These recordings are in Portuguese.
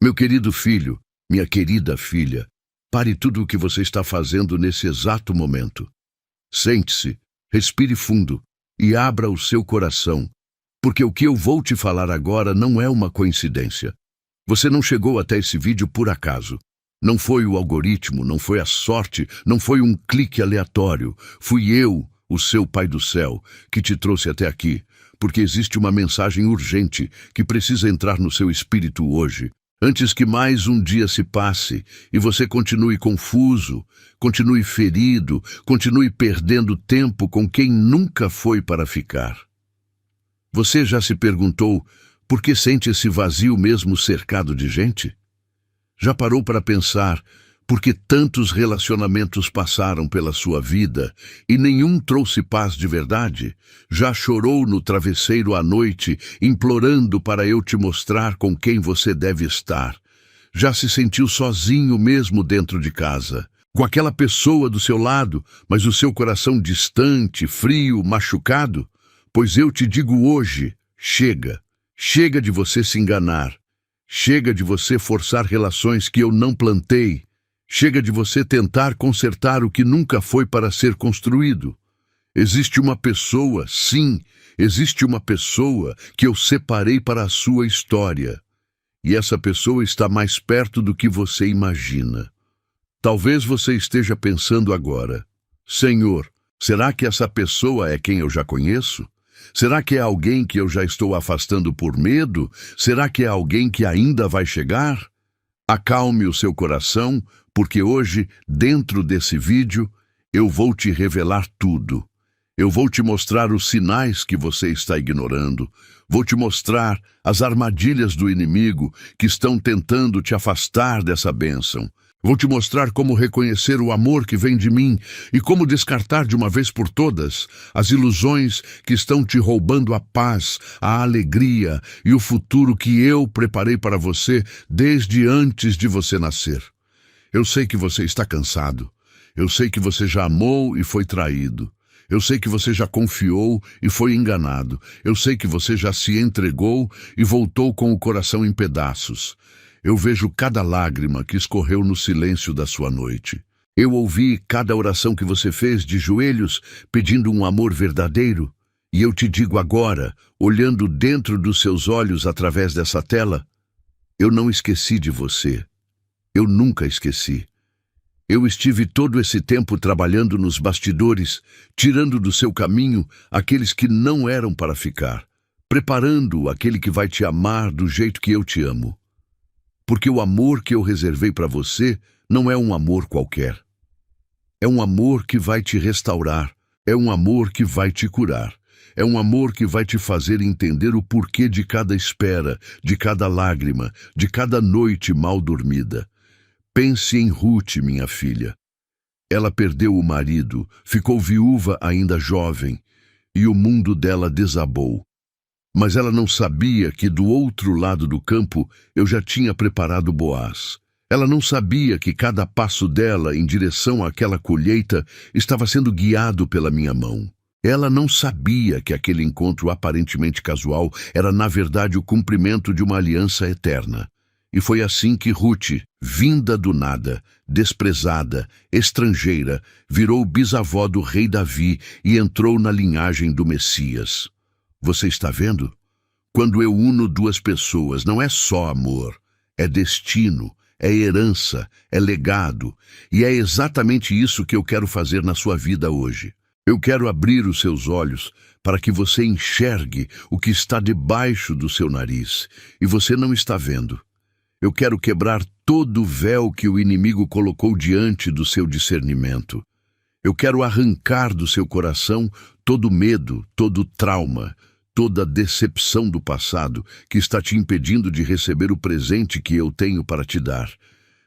Meu querido filho, minha querida filha, pare tudo o que você está fazendo nesse exato momento. Sente-se, respire fundo e abra o seu coração, porque o que eu vou te falar agora não é uma coincidência. Você não chegou até esse vídeo por acaso. Não foi o algoritmo, não foi a sorte, não foi um clique aleatório. Fui eu, o seu Pai do Céu, que te trouxe até aqui, porque existe uma mensagem urgente que precisa entrar no seu espírito hoje. Antes que mais um dia se passe e você continue confuso, continue ferido, continue perdendo tempo com quem nunca foi para ficar. Você já se perguntou por que sente esse vazio mesmo cercado de gente? Já parou para pensar por que tantos relacionamentos passaram pela sua vida e nenhum trouxe paz de verdade? Já chorou no travesseiro à noite, implorando para eu te mostrar com quem você deve estar? Já se sentiu sozinho mesmo dentro de casa, com aquela pessoa do seu lado, mas o seu coração distante, frio, machucado? Pois eu te digo hoje, chega. Chega de você se enganar. Chega de você forçar relações que eu não plantei. Chega de você tentar consertar o que nunca foi para ser construído. Existe uma pessoa, sim, existe uma pessoa que eu separei para a sua história. E essa pessoa está mais perto do que você imagina. Talvez você esteja pensando agora: Senhor, será que essa pessoa é quem eu já conheço? Será que é alguém que eu já estou afastando por medo? Será que é alguém que ainda vai chegar? Acalme o seu coração, porque hoje, dentro desse vídeo, eu vou te revelar tudo. Eu vou te mostrar os sinais que você está ignorando. Vou te mostrar as armadilhas do inimigo que estão tentando te afastar dessa bênção. Vou te mostrar como reconhecer o amor que vem de mim e como descartar de uma vez por todas as ilusões que estão te roubando a paz, a alegria e o futuro que eu preparei para você desde antes de você nascer. Eu sei que você está cansado. Eu sei que você já amou e foi traído. Eu sei que você já confiou e foi enganado. Eu sei que você já se entregou e voltou com o coração em pedaços. Eu vejo cada lágrima que escorreu no silêncio da sua noite. Eu ouvi cada oração que você fez de joelhos, pedindo um amor verdadeiro. E eu te digo agora, olhando dentro dos seus olhos através dessa tela, eu não esqueci de você. Eu nunca esqueci. Eu estive todo esse tempo trabalhando nos bastidores, tirando do seu caminho aqueles que não eram para ficar, preparando aquele que vai te amar do jeito que eu te amo. Porque o amor que eu reservei para você não é um amor qualquer. É um amor que vai te restaurar. É um amor que vai te curar. É um amor que vai te fazer entender o porquê de cada espera, de cada lágrima, de cada noite mal dormida. Pense em Ruth, minha filha. Ela perdeu o marido, ficou viúva ainda jovem, e o mundo dela desabou. Mas ela não sabia que do outro lado do campo eu já tinha preparado Boaz. Ela não sabia que cada passo dela em direção àquela colheita estava sendo guiado pela minha mão. Ela não sabia que aquele encontro aparentemente casual era na verdade o cumprimento de uma aliança eterna. E foi assim que Ruth, vinda do nada, desprezada, estrangeira, virou bisavó do rei Davi e entrou na linhagem do Messias. Você está vendo? Quando eu uno duas pessoas, não é só amor, é destino, é herança, é legado, e é exatamente isso que eu quero fazer na sua vida hoje. Eu quero abrir os seus olhos para que você enxergue o que está debaixo do seu nariz, e você não está vendo. Eu quero quebrar todo o véu que o inimigo colocou diante do seu discernimento. Eu quero arrancar do seu coração todo medo, todo trauma, toda decepção do passado que está te impedindo de receber o presente que eu tenho para te dar.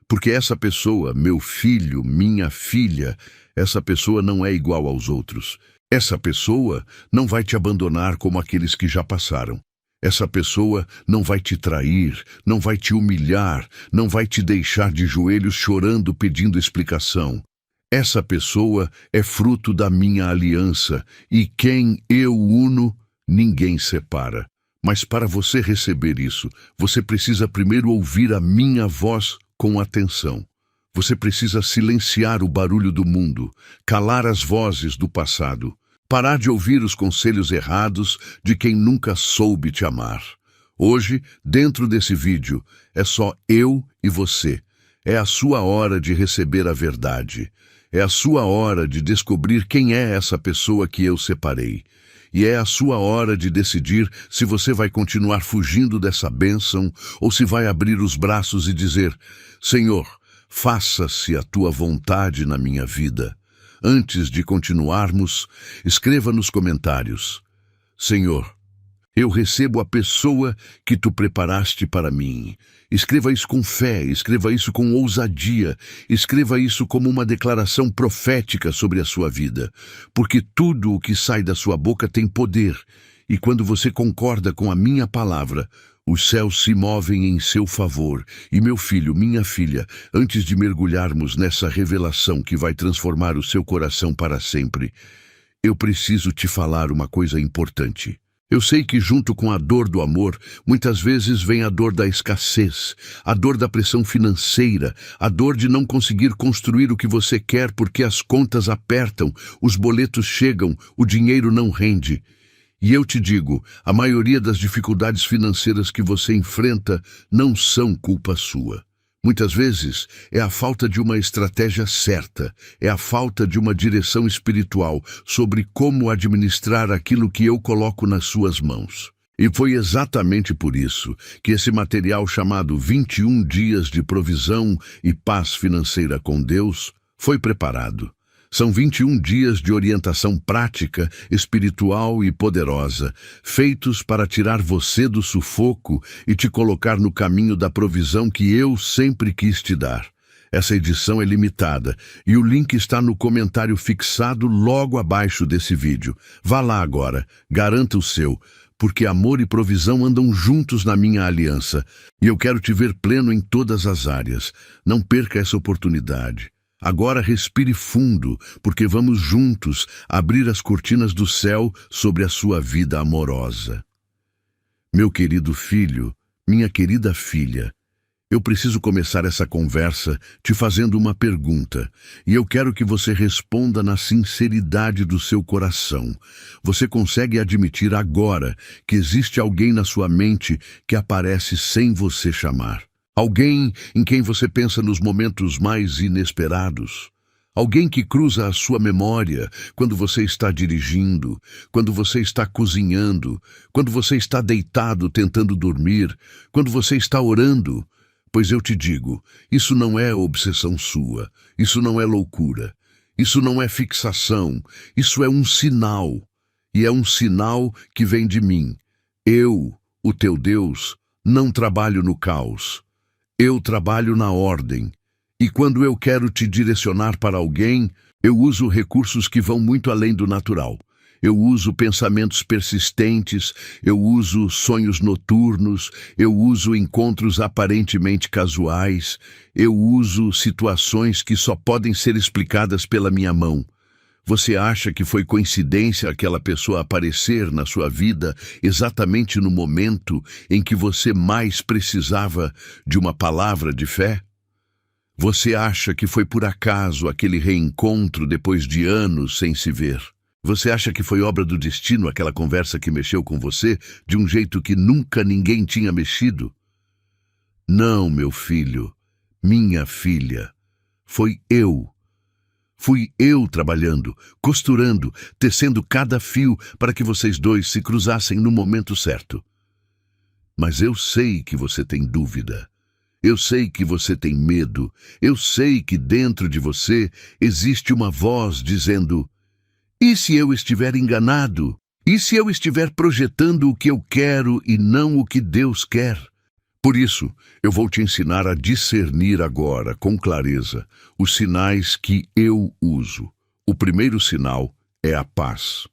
Porque essa pessoa, meu filho, minha filha, essa pessoa não é igual aos outros. Essa pessoa não vai te abandonar como aqueles que já passaram. Essa pessoa não vai te trair, não vai te humilhar, não vai te deixar de joelhos chorando pedindo explicação. Essa pessoa é fruto da minha aliança, e quem eu uno, ninguém separa. Mas para você receber isso, você precisa primeiro ouvir a minha voz com atenção. Você precisa silenciar o barulho do mundo, calar as vozes do passado, parar de ouvir os conselhos errados de quem nunca soube te amar. Hoje, dentro desse vídeo, é só eu e você. É a sua hora de receber a verdade. É a sua hora de descobrir quem é essa pessoa que eu separei. E é a sua hora de decidir se você vai continuar fugindo dessa bênção ou se vai abrir os braços e dizer: Senhor, faça-se a tua vontade na minha vida. Antes de continuarmos, escreva nos comentários: Senhor, eu recebo a pessoa que tu preparaste para mim. Escreva isso com fé, escreva isso com ousadia, escreva isso como uma declaração profética sobre a sua vida, porque tudo o que sai da sua boca tem poder, e quando você concorda com a minha palavra, os céus se movem em seu favor. E meu filho, minha filha, antes de mergulharmos nessa revelação que vai transformar o seu coração para sempre, eu preciso te falar uma coisa importante. Eu sei que junto com a dor do amor, muitas vezes vem a dor da escassez, a dor da pressão financeira, a dor de não conseguir construir o que você quer porque as contas apertam, os boletos chegam, o dinheiro não rende. E eu te digo, a maioria das dificuldades financeiras que você enfrenta não são culpa sua. Muitas vezes é a falta de uma estratégia certa, é a falta de uma direção espiritual sobre como administrar aquilo que eu coloco nas suas mãos. E foi exatamente por isso que esse material chamado 21 Dias de Provisão e Paz Financeira com Deus foi preparado. São 21 dias de orientação prática, espiritual e poderosa, feitos para tirar você do sufoco e te colocar no caminho da provisão que eu sempre quis te dar. Essa edição é limitada e o link está no comentário fixado logo abaixo desse vídeo. Vá lá agora, garanta o seu, porque amor e provisão andam juntos na minha aliança e eu quero te ver pleno em todas as áreas. Não perca essa oportunidade. Agora respire fundo, porque vamos juntos abrir as cortinas do céu sobre a sua vida amorosa. Meu querido filho, minha querida filha, eu preciso começar essa conversa te fazendo uma pergunta, e eu quero que você responda na sinceridade do seu coração. Você consegue admitir agora que existe alguém na sua mente que aparece sem você chamar? Alguém em quem você pensa nos momentos mais inesperados. Alguém que cruza a sua memória quando você está dirigindo, quando você está cozinhando, quando você está deitado tentando dormir, quando você está orando. Pois eu te digo, isso não é obsessão sua, isso não é loucura, isso não é fixação, isso é um sinal. E é um sinal que vem de mim. Eu, o teu Deus, não trabalho no caos. Eu trabalho na ordem, e quando eu quero te direcionar para alguém, eu uso recursos que vão muito além do natural. Eu uso pensamentos persistentes, eu uso sonhos noturnos, eu uso encontros aparentemente casuais, eu uso situações que só podem ser explicadas pela minha mão. Você acha que foi coincidência aquela pessoa aparecer na sua vida exatamente no momento em que você mais precisava de uma palavra de fé? Você acha que foi por acaso aquele reencontro depois de anos sem se ver? Você acha que foi obra do destino aquela conversa que mexeu com você de um jeito que nunca ninguém tinha mexido? Não, meu filho, minha filha, foi eu. Fui eu trabalhando, costurando, tecendo cada fio para que vocês dois se cruzassem no momento certo. Mas eu sei que você tem dúvida. Eu sei que você tem medo. Eu sei que dentro de você existe uma voz dizendo: e se eu estiver enganado? E se eu estiver projetando o que eu quero e não o que Deus quer? Por isso, eu vou te ensinar a discernir agora, com clareza, os sinais que eu uso. O primeiro sinal é a paz.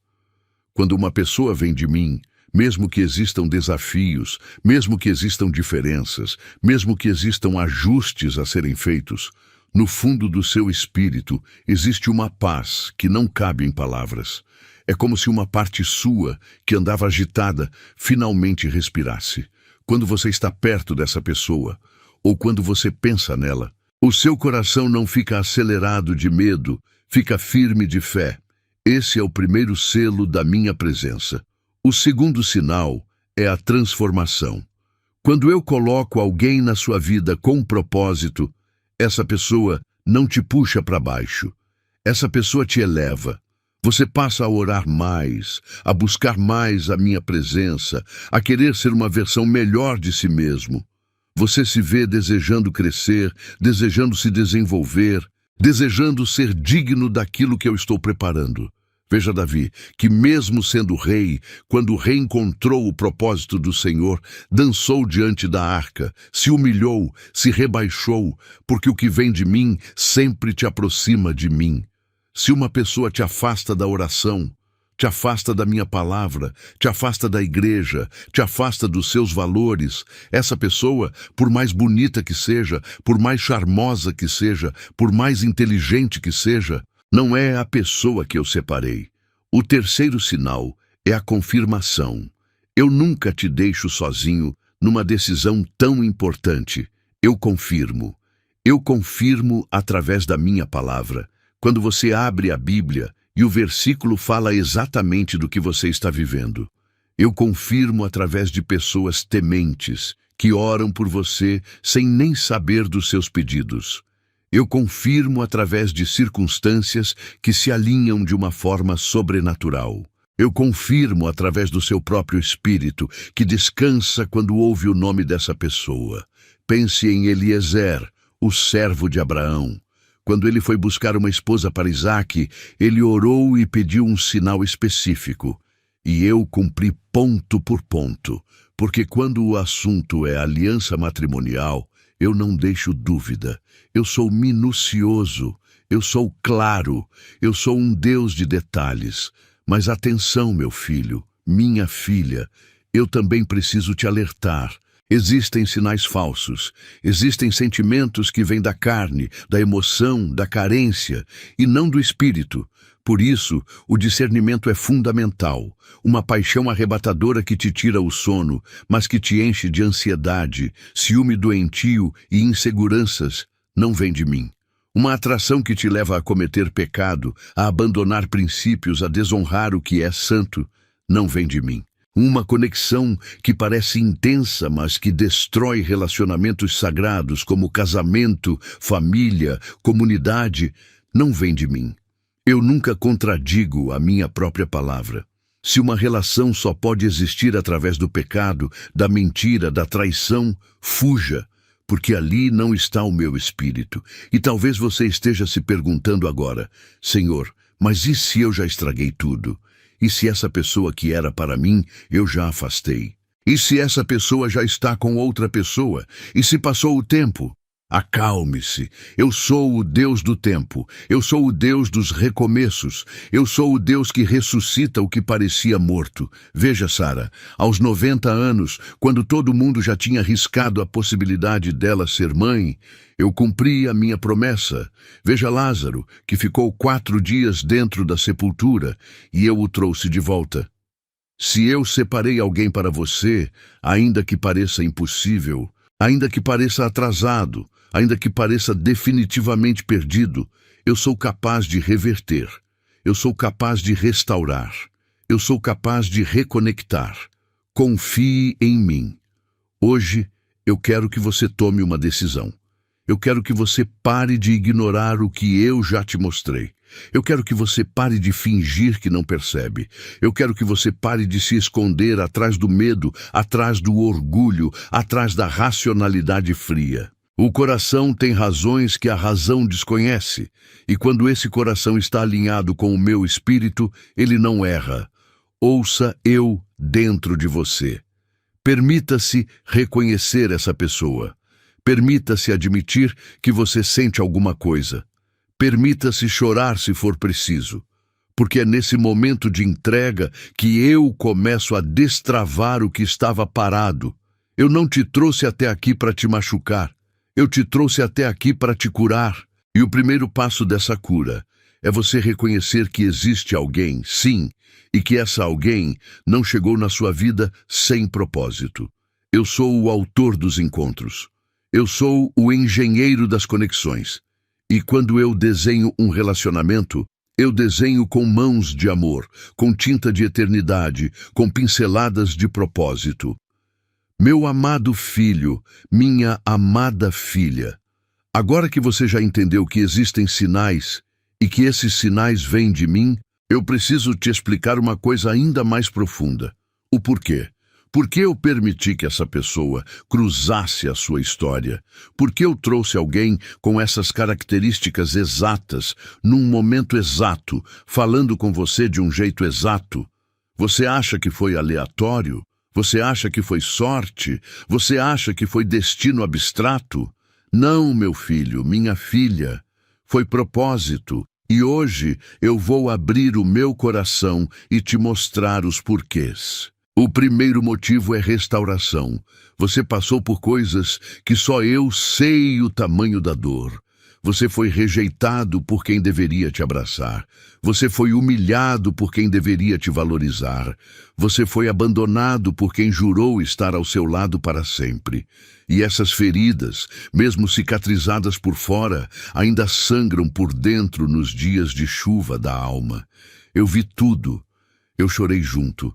Quando uma pessoa vem de mim, mesmo que existam desafios, mesmo que existam diferenças, mesmo que existam ajustes a serem feitos, no fundo do seu espírito existe uma paz que não cabe em palavras. É como se uma parte sua, que andava agitada, finalmente respirasse. Quando você está perto dessa pessoa, ou quando você pensa nela, o seu coração não fica acelerado de medo, fica firme de fé. Esse é o primeiro selo da minha presença. O segundo sinal é a transformação. Quando eu coloco alguém na sua vida com um propósito, essa pessoa não te puxa para baixo. Essa pessoa te eleva. Você passa a orar mais, a buscar mais a minha presença, a querer ser uma versão melhor de si mesmo. Você se vê desejando crescer, desejando se desenvolver, desejando ser digno daquilo que eu estou preparando. Veja Davi, que mesmo sendo rei, quando reencontrou o propósito do Senhor, dançou diante da arca, se humilhou, se rebaixou, porque o que vem de mim sempre te aproxima de mim. Se uma pessoa te afasta da oração, te afasta da minha palavra, te afasta da igreja, te afasta dos seus valores, essa pessoa, por mais bonita que seja, por mais charmosa que seja, por mais inteligente que seja, não é a pessoa que eu separei. O terceiro sinal é a confirmação. Eu nunca te deixo sozinho numa decisão tão importante. Eu confirmo. Eu confirmo através da minha palavra. Quando você abre a Bíblia e o versículo fala exatamente do que você está vivendo. Eu confirmo através de pessoas tementes que oram por você sem nem saber dos seus pedidos. Eu confirmo através de circunstâncias que se alinham de uma forma sobrenatural. Eu confirmo através do seu próprio espírito, que descansa quando ouve o nome dessa pessoa. Pense em Eliezer, o servo de Abraão. Quando ele foi buscar uma esposa para Isaque, ele orou e pediu um sinal específico. E eu cumpri ponto por ponto, porque quando o assunto é aliança matrimonial, eu não deixo dúvida. Eu sou minucioso, eu sou claro, eu sou um Deus de detalhes. Mas atenção, meu filho, minha filha, eu também preciso te alertar. Existem sinais falsos, existem sentimentos que vêm da carne, da emoção, da carência, e não do espírito. Por isso, o discernimento é fundamental. Uma paixão arrebatadora que te tira o sono, mas que te enche de ansiedade, ciúme doentio e inseguranças, não vem de mim. Uma atração que te leva a cometer pecado, a abandonar princípios, a desonrar o que é santo, não vem de mim. Uma conexão que parece intensa, mas que destrói relacionamentos sagrados como casamento, família, comunidade, não vem de mim. Eu nunca contradigo a minha própria palavra. Se uma relação só pode existir através do pecado, da mentira, da traição, fuja, porque ali não está o meu espírito. E talvez você esteja se perguntando agora, Senhor, mas e se eu já estraguei tudo? E se essa pessoa que era para mim, eu já afastei? E se essa pessoa já está com outra pessoa? E se passou o tempo? Acalme-se. Eu sou o Deus do tempo. Eu sou o Deus dos recomeços. Eu sou o Deus que ressuscita o que parecia morto. Veja, Sara, aos 90 anos, quando todo mundo já tinha arriscado a possibilidade dela ser mãe, eu cumpri a minha promessa. Veja Lázaro, que ficou 4 dias dentro da sepultura, e eu o trouxe de volta. Se eu separei alguém para você, ainda que pareça impossível, ainda que pareça atrasado, ainda que pareça definitivamente perdido, eu sou capaz de reverter, eu sou capaz de restaurar, eu sou capaz de reconectar. Confie em mim. Hoje, eu quero que você tome uma decisão. Eu quero que você pare de ignorar o que eu já te mostrei. Eu quero que você pare de fingir que não percebe. Eu quero que você pare de se esconder atrás do medo, atrás do orgulho, atrás da racionalidade fria. O coração tem razões que a razão desconhece, e quando esse coração está alinhado com o meu espírito, ele não erra. Ouça eu dentro de você. Permita-se reconhecer essa pessoa. Permita-se admitir que você sente alguma coisa. Permita-se chorar se for preciso, porque é nesse momento de entrega que eu começo a destravar o que estava parado. Eu não te trouxe até aqui para te machucar. Eu te trouxe até aqui para te curar. E o primeiro passo dessa cura É você reconhecer que existe alguém, sim, e que essa alguém não chegou na sua vida sem propósito. Eu sou o autor dos encontros. Eu sou o engenheiro das conexões. E quando eu desenho um relacionamento, eu desenho com mãos de amor, com tinta de eternidade, com pinceladas de propósito. Meu amado filho, minha amada filha, agora que você já entendeu que existem sinais e que esses sinais vêm de mim, eu preciso te explicar uma coisa ainda mais profunda. O porquê. Por que eu permiti que essa pessoa cruzasse a sua história? Por que eu trouxe alguém com essas características exatas, num momento exato, falando com você de um jeito exato? Você acha que foi aleatório? Você acha que foi sorte? Você acha que foi destino abstrato? Não, meu filho, minha filha. Foi propósito. E hoje eu vou abrir o meu coração e te mostrar os porquês. O primeiro motivo é restauração. Você passou por coisas que só eu sei o tamanho da dor. Você foi rejeitado por quem deveria te abraçar. Você foi humilhado por quem deveria te valorizar. Você foi abandonado por quem jurou estar ao seu lado para sempre. E essas feridas, mesmo cicatrizadas por fora, ainda sangram por dentro nos dias de chuva da alma. Eu vi tudo. Eu chorei junto.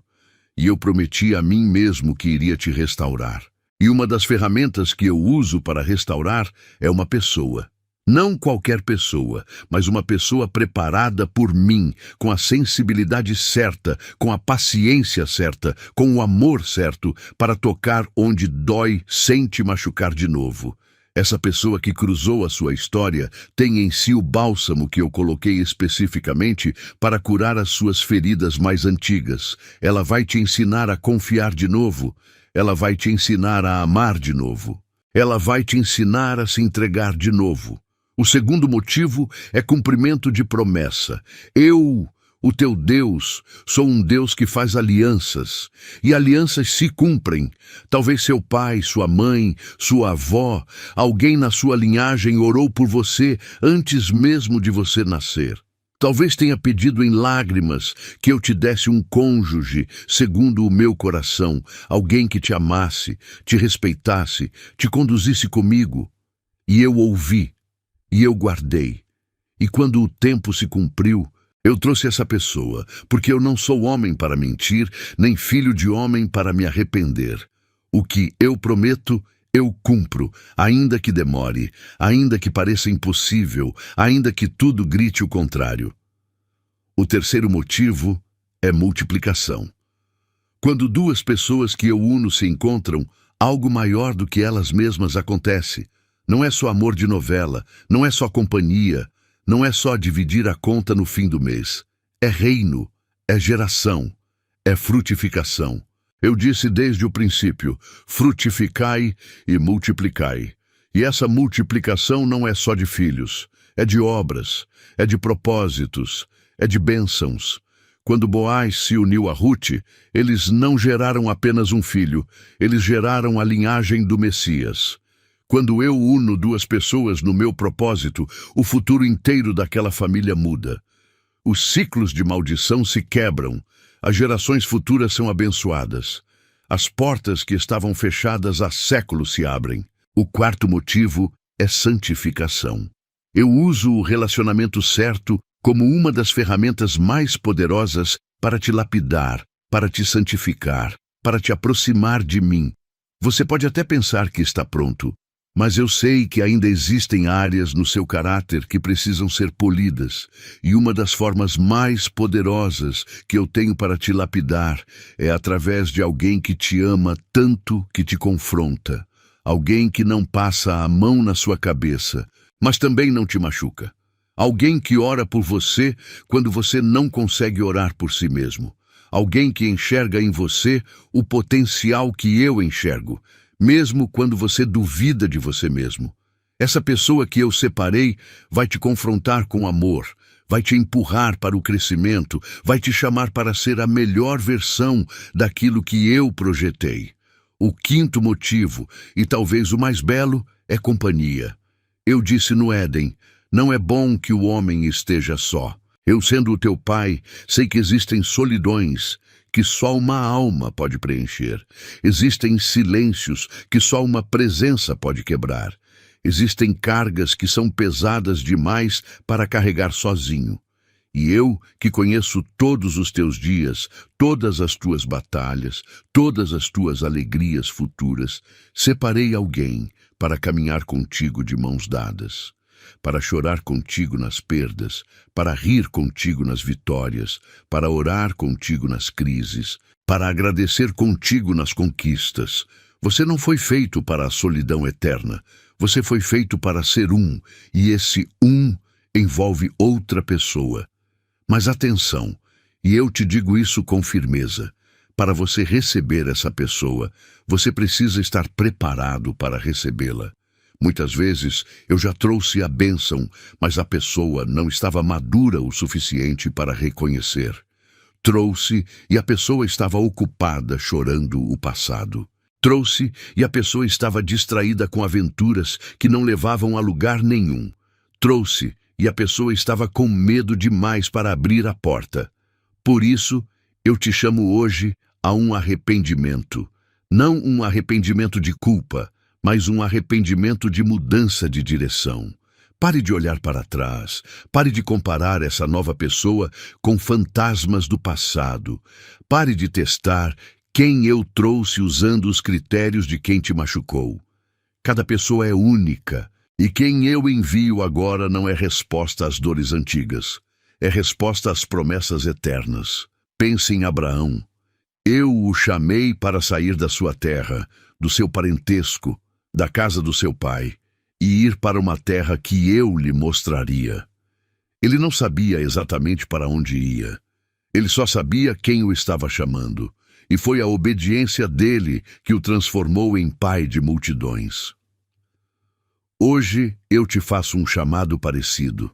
E eu prometi a mim mesmo que iria te restaurar. E uma das ferramentas que eu uso para restaurar é uma pessoa. Não qualquer pessoa, mas uma pessoa preparada por mim, com a sensibilidade certa, com a paciência certa, com o amor certo, para tocar onde dói sem te machucar de novo. Essa pessoa que cruzou a sua história tem em si o bálsamo que eu coloquei especificamente para curar as suas feridas mais antigas. Ela vai te ensinar a confiar de novo. Ela vai te ensinar a amar de novo. Ela vai te ensinar a se entregar de novo. O segundo motivo é cumprimento de promessa. Eu, o teu Deus, sou um Deus que faz alianças, e alianças se cumprem. Talvez seu pai, sua mãe, sua avó, alguém na sua linhagem orou por você antes mesmo de você nascer. Talvez tenha pedido em lágrimas que eu te desse um cônjuge segundo o meu coração, alguém que te amasse, te respeitasse, te conduzisse comigo. E eu ouvi, e eu guardei. E quando o tempo se cumpriu, eu trouxe essa pessoa, porque eu não sou homem para mentir, nem filho de homem para me arrepender. O que eu prometo, eu cumpro, ainda que demore, ainda que pareça impossível, ainda que tudo grite o contrário. O terceiro motivo é multiplicação. Quando duas pessoas que eu uno se encontram, algo maior do que elas mesmas acontece. Não é só amor de novela, não é só companhia, não é só dividir a conta no fim do mês. É reino, é geração, é frutificação. Eu disse desde o princípio, frutificai e multiplicai. E essa multiplicação não é só de filhos, é de obras, é de propósitos, é de bênçãos. Quando Boaz se uniu a Rute, eles não geraram apenas um filho, eles geraram a linhagem do Messias. Quando eu uno duas pessoas no meu propósito, o futuro inteiro daquela família muda. Os ciclos de maldição se quebram, as gerações futuras são abençoadas. As portas que estavam fechadas há séculos se abrem. O quarto motivo é santificação. Eu uso o relacionamento certo como uma das ferramentas mais poderosas para te lapidar, para te santificar, para te aproximar de mim. Você pode até pensar que está pronto, mas eu sei que ainda existem áreas no seu caráter que precisam ser polidas, e uma das formas mais poderosas que eu tenho para te lapidar é através de alguém que te ama tanto que te confronta, alguém que não passa a mão na sua cabeça, mas também não te machuca, alguém que ora por você quando você não consegue orar por si mesmo, alguém que enxerga em você o potencial que eu enxergo, mesmo quando você duvida de você mesmo. Essa pessoa que eu separei vai te confrontar com amor, vai te empurrar para o crescimento, vai te chamar para ser a melhor versão daquilo que eu projetei. O quinto motivo, e talvez o mais belo, é companhia. Eu disse no Éden, não é bom que o homem esteja só. Eu, sendo o teu pai, sei que existem solidões que só uma alma pode preencher. Existem silêncios que só uma presença pode quebrar. Existem cargas que são pesadas demais para carregar sozinho. E eu, que conheço todos os teus dias, todas as tuas batalhas, todas as tuas alegrias futuras, separei alguém para caminhar contigo de mãos dadas, para chorar contigo nas perdas, para rir contigo nas vitórias, para orar contigo nas crises, para agradecer contigo nas conquistas. Você não foi feito para a solidão eterna. Você foi feito para ser um, e esse um envolve outra pessoa. Mas atenção, e eu te digo isso com firmeza, para você receber essa pessoa, você precisa estar preparado para recebê-la. Muitas vezes eu já trouxe a bênção, mas a pessoa não estava madura o suficiente para reconhecer. Trouxe e a pessoa estava ocupada chorando o passado. Trouxe e a pessoa estava distraída com aventuras que não levavam a lugar nenhum. Trouxe e a pessoa estava com medo demais para abrir a porta. Por isso, eu te chamo hoje a um arrependimento. Não um arrependimento de culpa, mas um arrependimento de mudança de direção. Pare de olhar para trás. Pare de comparar essa nova pessoa com fantasmas do passado. Pare de testar quem eu trouxe usando os critérios de quem te machucou. Cada pessoa é única. E quem eu envio agora não é resposta às dores antigas, é resposta às promessas eternas. Pense em Abraão. Eu o chamei para sair da sua terra, do seu parentesco, da casa do seu pai, e ir para uma terra que eu lhe mostraria. Ele não sabia exatamente para onde ia. Ele só sabia quem o estava chamando, e foi a obediência dele que o transformou em pai de multidões. Hoje eu te faço um chamado parecido.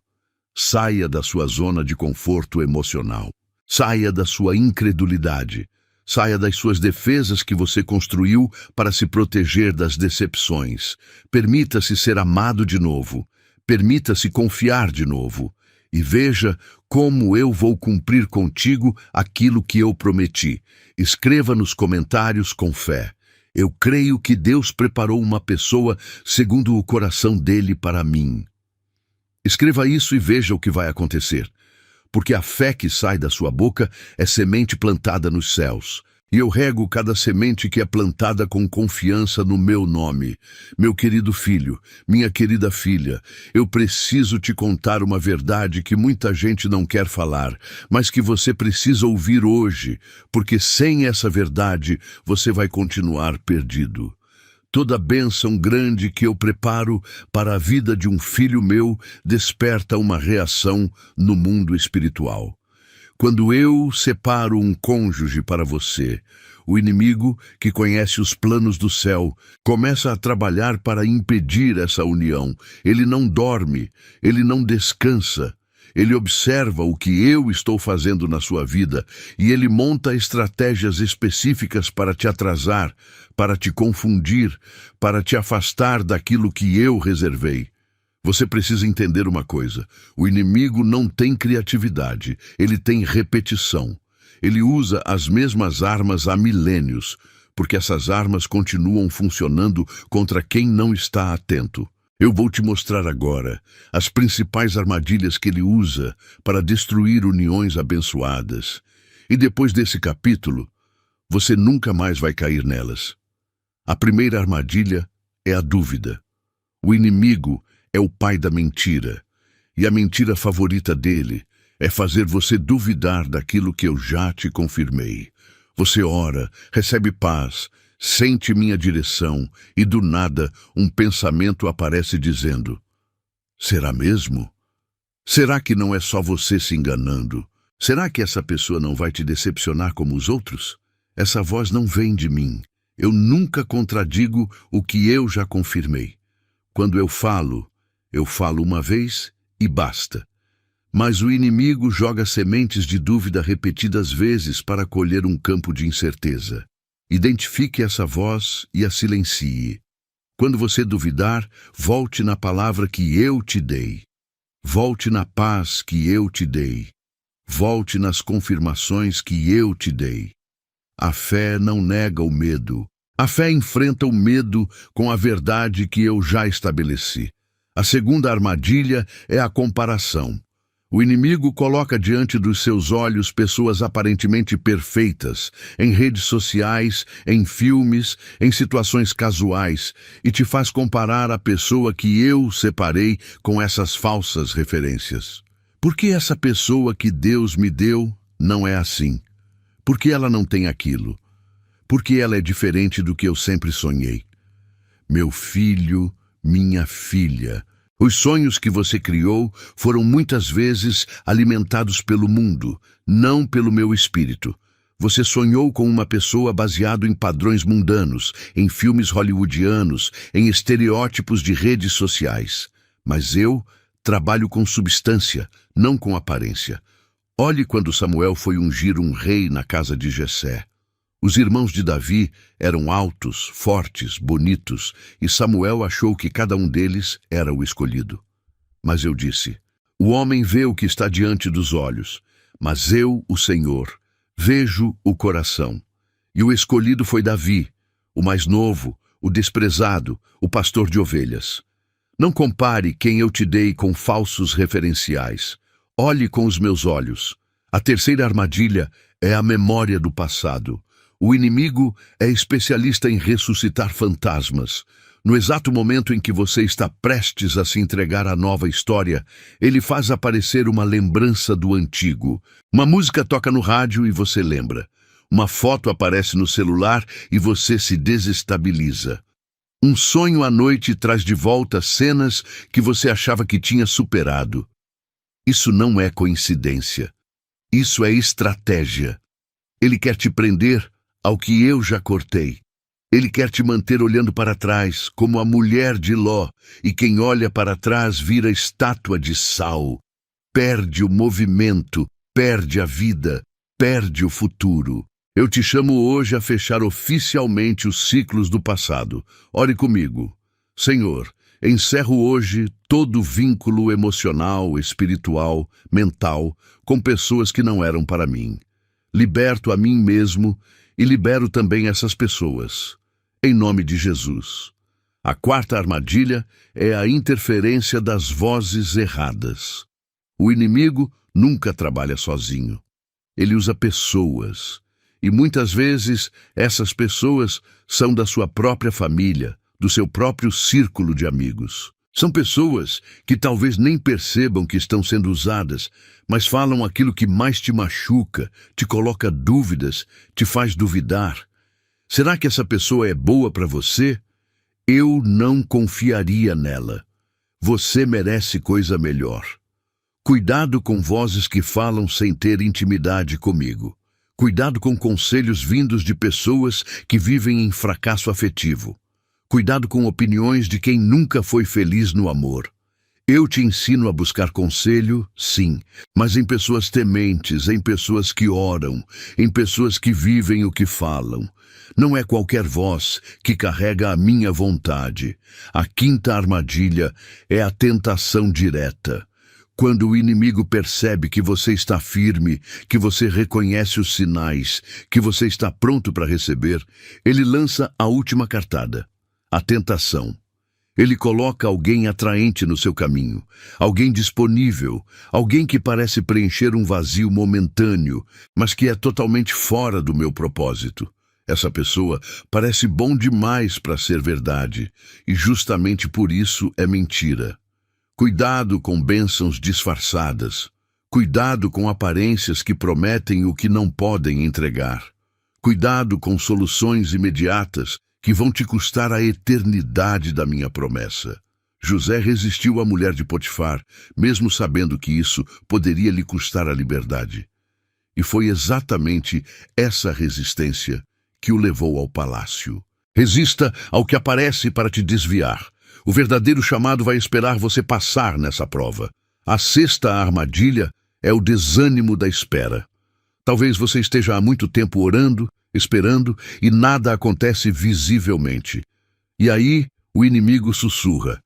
Saia da sua zona de conforto emocional. Saia da sua incredulidade. Saia das suas defesas que você construiu para se proteger das decepções. Permita-se ser amado de novo. Permita-se confiar de novo. E veja como eu vou cumprir contigo aquilo que eu prometi. Escreva nos comentários com fé. Eu creio que Deus preparou uma pessoa segundo o coração dele para mim. Escreva isso e veja o que vai acontecer. Porque a fé que sai da sua boca é semente plantada nos céus. E eu rego cada semente que é plantada com confiança no meu nome. Meu querido filho, minha querida filha, eu preciso te contar uma verdade que muita gente não quer falar, mas que você precisa ouvir hoje, porque sem essa verdade você vai continuar perdido. Toda bênção grande que eu preparo para a vida de um filho meu desperta uma reação no mundo espiritual. Quando eu separo um cônjuge para você, o inimigo, que conhece os planos do céu, começa a trabalhar para impedir essa união. Ele não dorme, ele não descansa. Ele observa o que eu estou fazendo na sua vida e ele monta estratégias específicas para te atrasar, para te confundir, para te afastar daquilo que eu reservei. Você precisa entender uma coisa: o inimigo não tem criatividade, ele tem repetição. Ele usa as mesmas armas há milênios, porque essas armas continuam funcionando contra quem não está atento. Eu vou te mostrar agora as principais armadilhas que ele usa para destruir uniões abençoadas. E depois desse capítulo, você nunca mais vai cair nelas. A primeira armadilha é a dúvida. O inimigo é o pai da mentira, e a mentira favorita dele é fazer você duvidar daquilo que eu já te confirmei. Você ora, recebe paz, sente minha direção e do nada um pensamento aparece dizendo: será mesmo? Será que não é só você se enganando? Será que essa pessoa não vai te decepcionar como os outros? Essa voz não vem de mim. Eu nunca contradigo o que eu já confirmei. Quando eu falo uma vez e basta. Mas o inimigo joga sementes de dúvida repetidas vezes para colher um campo de incerteza. Identifique essa voz e a silencie. Quando você duvidar, volte na palavra que eu te dei. Volte na paz que eu te dei. Volte nas confirmações que eu te dei. A fé não nega o medo. A fé enfrenta o medo com a verdade que eu já estabeleci. A segunda armadilha é a comparação. O inimigo coloca diante dos seus olhos pessoas aparentemente perfeitas, em redes sociais, em filmes, em situações casuais, e te faz comparar a pessoa que eu separei com essas falsas referências. Por que essa pessoa que Deus me deu não é assim? Por que ela não tem aquilo? Por que ela é diferente do que eu sempre sonhei? Meu filho, minha filha, os sonhos que você criou foram muitas vezes alimentados pelo mundo, não pelo meu espírito. Você sonhou com uma pessoa baseado em padrões mundanos, em filmes hollywoodianos, em estereótipos de redes sociais. Mas eu trabalho com substância, não com aparência. Olhe quando Samuel foi ungir um rei na casa de Jessé. Os irmãos de Davi eram altos, fortes, bonitos, e Samuel achou que cada um deles era o escolhido. Mas eu disse: o homem vê o que está diante dos olhos, mas eu, o Senhor, vejo o coração. E o escolhido foi Davi, o mais novo, o desprezado, o pastor de ovelhas. Não compare quem eu te dei com falsos referenciais. Olhe com os meus olhos. A terceira armadilha é a memória do passado. O inimigo é especialista em ressuscitar fantasmas. No exato momento em que você está prestes a se entregar à nova história, ele faz aparecer uma lembrança do antigo. Uma música toca no rádio e você lembra. Uma foto aparece no celular e você se desestabiliza. Um sonho à noite traz de volta cenas que você achava que tinha superado. Isso não é coincidência. Isso é estratégia. Ele quer te prender ao que eu já cortei. Ele quer te manter olhando para trás, como a mulher de Ló, e quem olha para trás vira estátua de sal. Perde o movimento, perde a vida, perde o futuro. Eu te chamo hoje a fechar oficialmente os ciclos do passado. Ore comigo. Senhor, encerro hoje todo vínculo emocional, espiritual, mental, com pessoas que não eram para mim. Liberto a mim mesmo e libero também essas pessoas. Em nome de Jesus. A quarta armadilha é a interferência das vozes erradas. O inimigo nunca trabalha sozinho. Ele usa pessoas. E muitas vezes essas pessoas são da sua própria família, do seu próprio círculo de amigos. São pessoas que talvez nem percebam que estão sendo usadas, mas falam aquilo que mais te machuca, te coloca dúvidas, te faz duvidar. Será que essa pessoa é boa para você? Eu não confiaria nela. Você merece coisa melhor. Cuidado com vozes que falam sem ter intimidade comigo. Cuidado com conselhos vindos de pessoas que vivem em fracasso afetivo. Cuidado com opiniões de quem nunca foi feliz no amor. Eu te ensino a buscar conselho, sim, mas em pessoas tementes, em pessoas que oram, em pessoas que vivem o que falam. Não é qualquer voz que carrega a minha vontade. A quinta armadilha é a tentação direta. Quando o inimigo percebe que você está firme, que você reconhece os sinais, que você está pronto para receber, ele lança a última cartada. A tentação. Ele coloca alguém atraente no seu caminho, alguém disponível, alguém que parece preencher um vazio momentâneo, mas que é totalmente fora do meu propósito. Essa pessoa parece bom demais para ser verdade, e justamente por isso é mentira. Cuidado com bênçãos disfarçadas. Cuidado com aparências que prometem o que não podem entregar. Cuidado com soluções imediatas que vão te custar a eternidade da minha promessa. José resistiu à mulher de Potifar, mesmo sabendo que isso poderia lhe custar a liberdade. E foi exatamente essa resistência que o levou ao palácio. Resista ao que aparece para te desviar. O verdadeiro chamado vai esperar você passar nessa prova. A sexta armadilha é o desânimo da espera. Talvez você esteja há muito tempo orando, esperando, e nada acontece visivelmente. E aí o inimigo sussurra: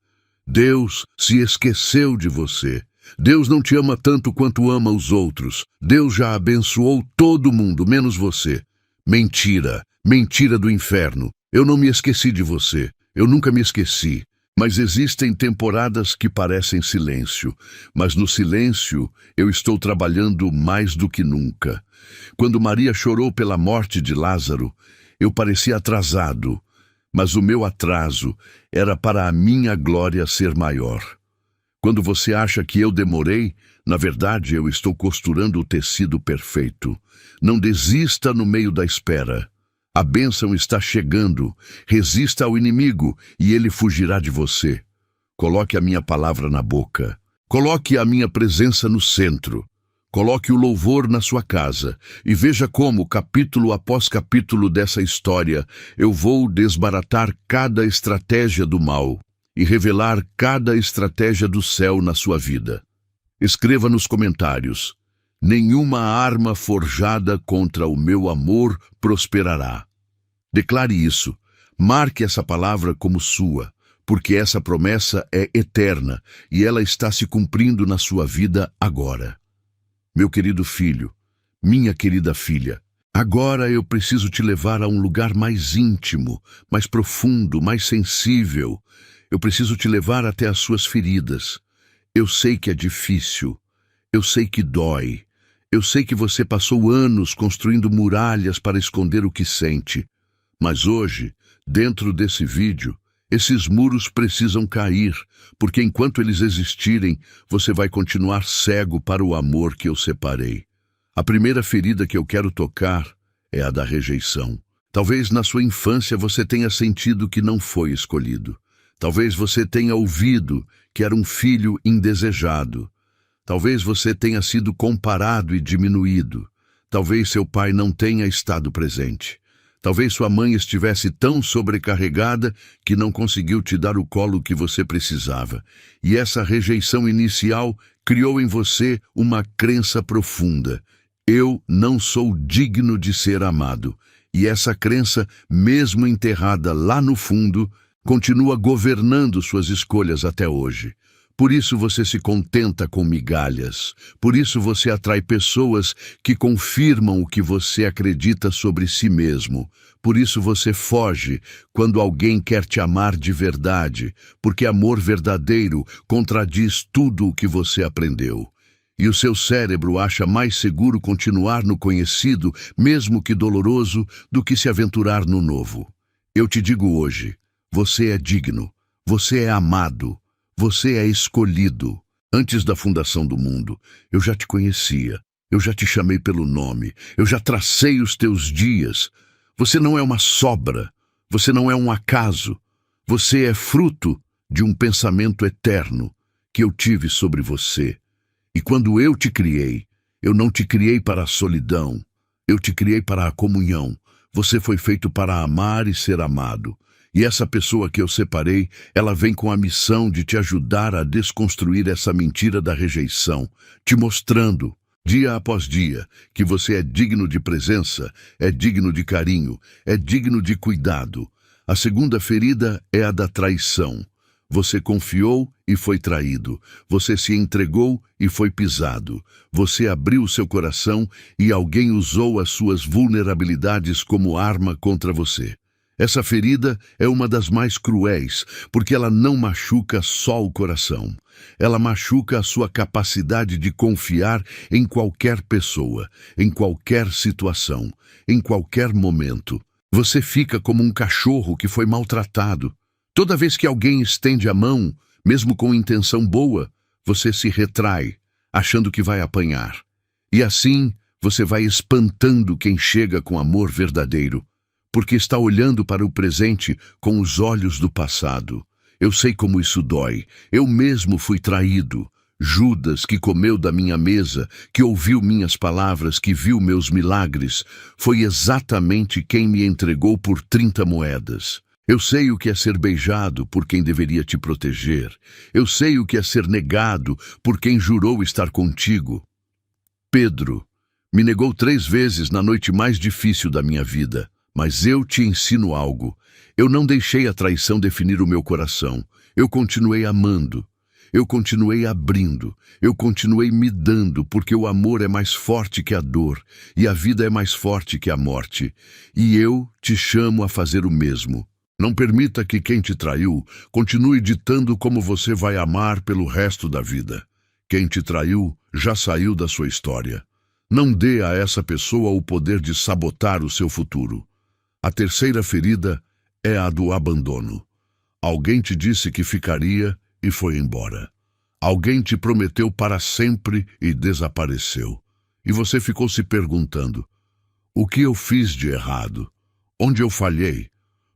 Deus se esqueceu de você. Deus não te ama tanto quanto ama os outros. Deus já abençoou todo mundo, menos você. Mentira, mentira do inferno. Eu não me esqueci de você. Eu nunca me esqueci. Mas existem temporadas que parecem silêncio. Mas no silêncio eu estou trabalhando mais do que nunca. Quando Maria chorou pela morte de Lázaro, eu parecia atrasado. Mas o meu atraso era para a minha glória ser maior. Quando você acha que eu demorei, na verdade eu estou costurando o tecido perfeito. Não desista no meio da espera. A bênção está chegando. Resista ao inimigo e ele fugirá de você. Coloque a minha palavra na boca. Coloque a minha presença no centro. Coloque o louvor na sua casa e veja como, capítulo após capítulo dessa história, eu vou desbaratar cada estratégia do mal e revelar cada estratégia do céu na sua vida. Escreva nos comentários: nenhuma arma forjada contra o meu amor prosperará. Declare isso. Marque essa palavra como sua, porque essa promessa é eterna e ela está se cumprindo na sua vida agora. Meu querido filho, minha querida filha, agora eu preciso te levar a um lugar mais íntimo, mais profundo, mais sensível. Eu preciso te levar até as suas feridas. Eu sei que é difícil. Eu sei que dói. Eu sei que você passou anos construindo muralhas para esconder o que sente. Mas hoje, dentro desse vídeo, esses muros precisam cair, porque enquanto eles existirem, você vai continuar cego para o amor que eu separei. A primeira ferida que eu quero tocar é a da rejeição. Talvez na sua infância você tenha sentido que não foi escolhido. Talvez você tenha ouvido que era um filho indesejado. Talvez você tenha sido comparado e diminuído. Talvez seu pai não tenha estado presente. Talvez sua mãe estivesse tão sobrecarregada que não conseguiu te dar o colo que você precisava. E essa rejeição inicial criou em você uma crença profunda. Eu não sou digno de ser amado. E essa crença, mesmo enterrada lá no fundo, continua governando suas escolhas até hoje. Por isso você se contenta com migalhas. Por isso você atrai pessoas que confirmam o que você acredita sobre si mesmo. Por isso você foge quando alguém quer te amar de verdade, porque amor verdadeiro contradiz tudo o que você aprendeu. E o seu cérebro acha mais seguro continuar no conhecido, mesmo que doloroso, do que se aventurar no novo. Eu te digo hoje, você é digno, você é amado. Você é escolhido. Antes da fundação do mundo, eu já te conhecia. Eu já te chamei pelo nome. Eu já tracei os teus dias. Você não é uma sobra. Você não é um acaso. Você é fruto de um pensamento eterno que eu tive sobre você. E quando eu te criei, eu não te criei para a solidão. Eu te criei para a comunhão. Você foi feito para amar e ser amado. E essa pessoa que eu separei, ela vem com a missão de te ajudar a desconstruir essa mentira da rejeição, te mostrando, dia após dia, que você é digno de presença, é digno de carinho, é digno de cuidado. A segunda ferida é a da traição. Você confiou e foi traído. Você se entregou e foi pisado. Você abriu seu coração e alguém usou as suas vulnerabilidades como arma contra você. Essa ferida é uma das mais cruéis, porque ela não machuca só o coração. Ela machuca a sua capacidade de confiar em qualquer pessoa, em qualquer situação, em qualquer momento. Você fica como um cachorro que foi maltratado. Toda vez que alguém estende a mão, mesmo com intenção boa, você se retrai, achando que vai apanhar. E assim, você vai espantando quem chega com amor verdadeiro, porque está olhando para o presente com os olhos do passado. Eu sei como isso dói. Eu mesmo fui traído. Judas, que comeu da minha mesa, que ouviu minhas palavras, que viu meus milagres, foi exatamente quem me entregou por 30 moedas. Eu sei o que é ser beijado por quem deveria te proteger. Eu sei o que é ser negado por quem jurou estar contigo. Pedro me negou 3 vezes na noite mais difícil da minha vida. Mas eu te ensino algo. Eu não deixei a traição definir o meu coração. Eu continuei amando. Eu continuei abrindo, eu continuei me dando, porque o amor é mais forte que a dor, e a vida é mais forte que a morte. E eu te chamo a fazer o mesmo. Não permita que quem te traiu continue ditando como você vai amar pelo resto da vida. Quem te traiu já saiu da sua história. Não dê a essa pessoa o poder de sabotar o seu futuro. A terceira ferida é a do abandono. Alguém te disse que ficaria e foi embora. Alguém te prometeu para sempre e desapareceu. E você ficou se perguntando: o que eu fiz de errado? Onde eu falhei?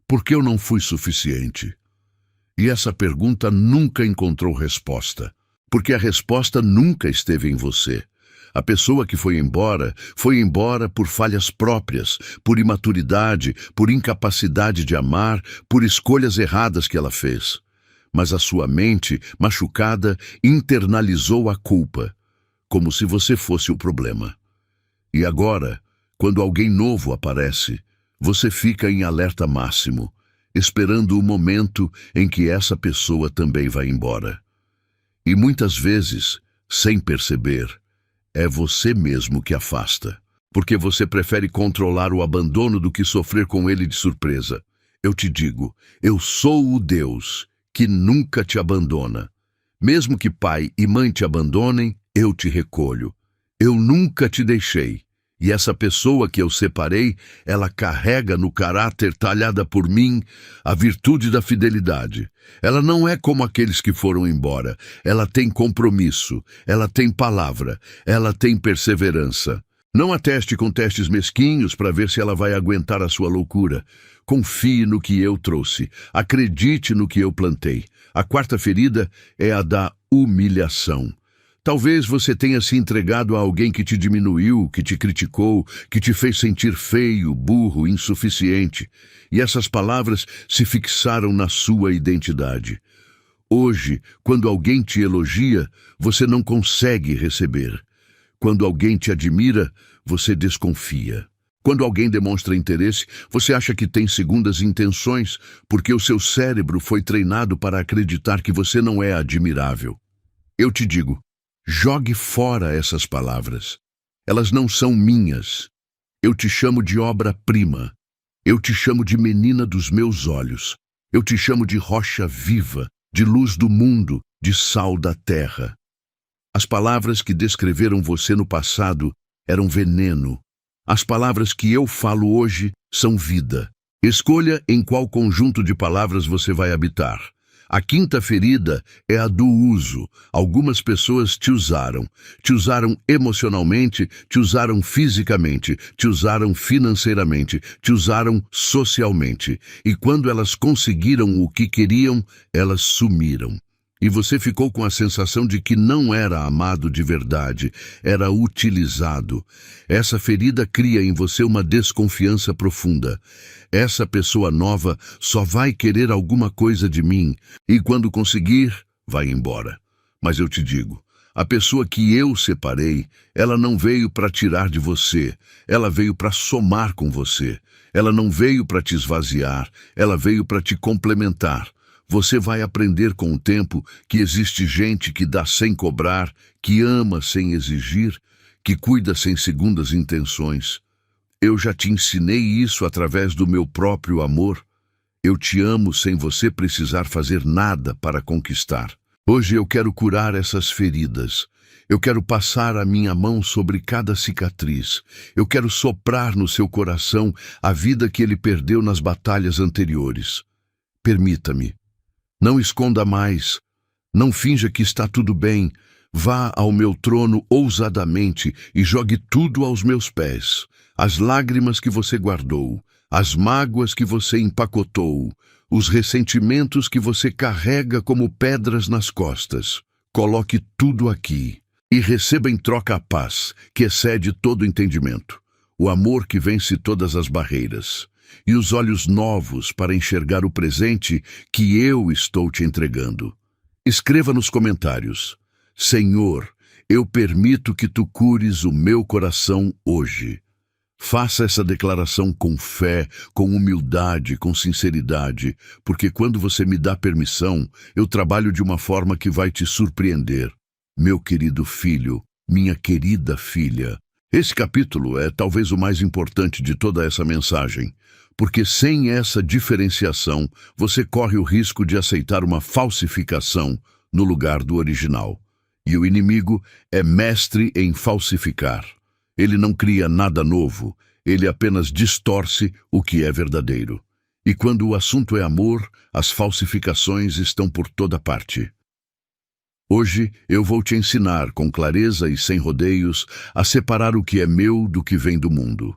Por que eu não fui suficiente? E essa pergunta nunca encontrou resposta, porque a resposta nunca esteve em você. A pessoa que foi embora por falhas próprias, por imaturidade, por incapacidade de amar, por escolhas erradas que ela fez. Mas a sua mente, machucada, internalizou a culpa, como se você fosse o problema. E agora, quando alguém novo aparece, você fica em alerta máximo, esperando o momento em que essa pessoa também vai embora. E muitas vezes, sem perceber, é você mesmo que afasta, porque você prefere controlar o abandono do que sofrer com ele de surpresa. Eu te digo, eu sou o Deus que nunca te abandona. Mesmo que pai e mãe te abandonem, eu te recolho. Eu nunca te deixei. E essa pessoa que eu separei, ela carrega no caráter talhada por mim a virtude da fidelidade. Ela não é como aqueles que foram embora. Ela tem compromisso, ela tem palavra, ela tem perseverança. Não ateste com testes mesquinhos para ver se ela vai aguentar a sua loucura. Confie no que eu trouxe. Acredite no que eu plantei. A quarta ferida é a da humilhação. Talvez você tenha se entregado a alguém que te diminuiu, que te criticou, que te fez sentir feio, burro, insuficiente. E essas palavras se fixaram na sua identidade. Hoje, quando alguém te elogia, você não consegue receber. Quando alguém te admira, você desconfia. Quando alguém demonstra interesse, você acha que tem segundas intenções, porque o seu cérebro foi treinado para acreditar que você não é admirável. Eu te digo, jogue fora essas palavras. Elas não são minhas. Eu te chamo de obra-prima. Eu te chamo de menina dos meus olhos. Eu te chamo de rocha viva, de luz do mundo, de sal da terra. As palavras que descreveram você no passado eram veneno. As palavras que eu falo hoje são vida. Escolha em qual conjunto de palavras você vai habitar. A quinta ferida é a do uso. Algumas pessoas te usaram emocionalmente, te usaram fisicamente, te usaram financeiramente, te usaram socialmente. E quando elas conseguiram o que queriam, elas sumiram. E você ficou com a sensação de que não era amado de verdade, era utilizado. Essa ferida cria em você uma desconfiança profunda. Essa pessoa nova só vai querer alguma coisa de mim, e quando conseguir, vai embora. Mas eu te digo, a pessoa que eu separei, ela não veio para tirar de você, ela veio para somar com você. Ela não veio para te esvaziar, ela veio para te complementar. Você vai aprender com o tempo que existe gente que dá sem cobrar, que ama sem exigir, que cuida sem segundas intenções. Eu já te ensinei isso através do meu próprio amor. Eu te amo sem você precisar fazer nada para conquistar. Hoje eu quero curar essas feridas. Eu quero passar a minha mão sobre cada cicatriz. Eu quero soprar no seu coração a vida que ele perdeu nas batalhas anteriores. Permita-me. Não esconda mais, não finja que está tudo bem. Vá ao meu trono ousadamente e jogue tudo aos meus pés. As lágrimas que você guardou, as mágoas que você empacotou, os ressentimentos que você carrega como pedras nas costas. Coloque tudo aqui e receba em troca a paz, que excede todo entendimento, o amor que vence todas as barreiras. E os olhos novos para enxergar o presente que eu estou te entregando. Escreva nos comentários: Senhor, eu permito que tu cures o meu coração hoje. Faça essa declaração com fé, com humildade, com sinceridade, porque quando você me dá permissão, eu trabalho de uma forma que vai te surpreender. Meu querido filho, minha querida filha, esse capítulo é talvez o mais importante de toda essa mensagem, porque sem essa diferenciação, você corre o risco de aceitar uma falsificação no lugar do original. E o inimigo é mestre em falsificar. Ele não cria nada novo, ele apenas distorce o que é verdadeiro. E quando o assunto é amor, as falsificações estão por toda parte. Hoje eu vou te ensinar com clareza e sem rodeios a separar o que é meu do que vem do mundo.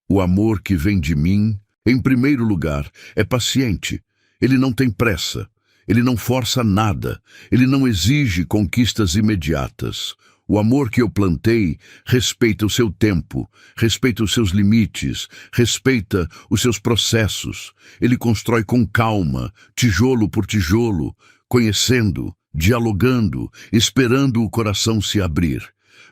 O amor que vem de mim, em primeiro lugar, é paciente. Ele não tem pressa. Ele não força nada. Ele não exige conquistas imediatas. O amor que eu plantei respeita o seu tempo, respeita os seus limites, respeita os seus processos. Ele constrói com calma, tijolo por tijolo, conhecendo, dialogando, esperando o coração se abrir.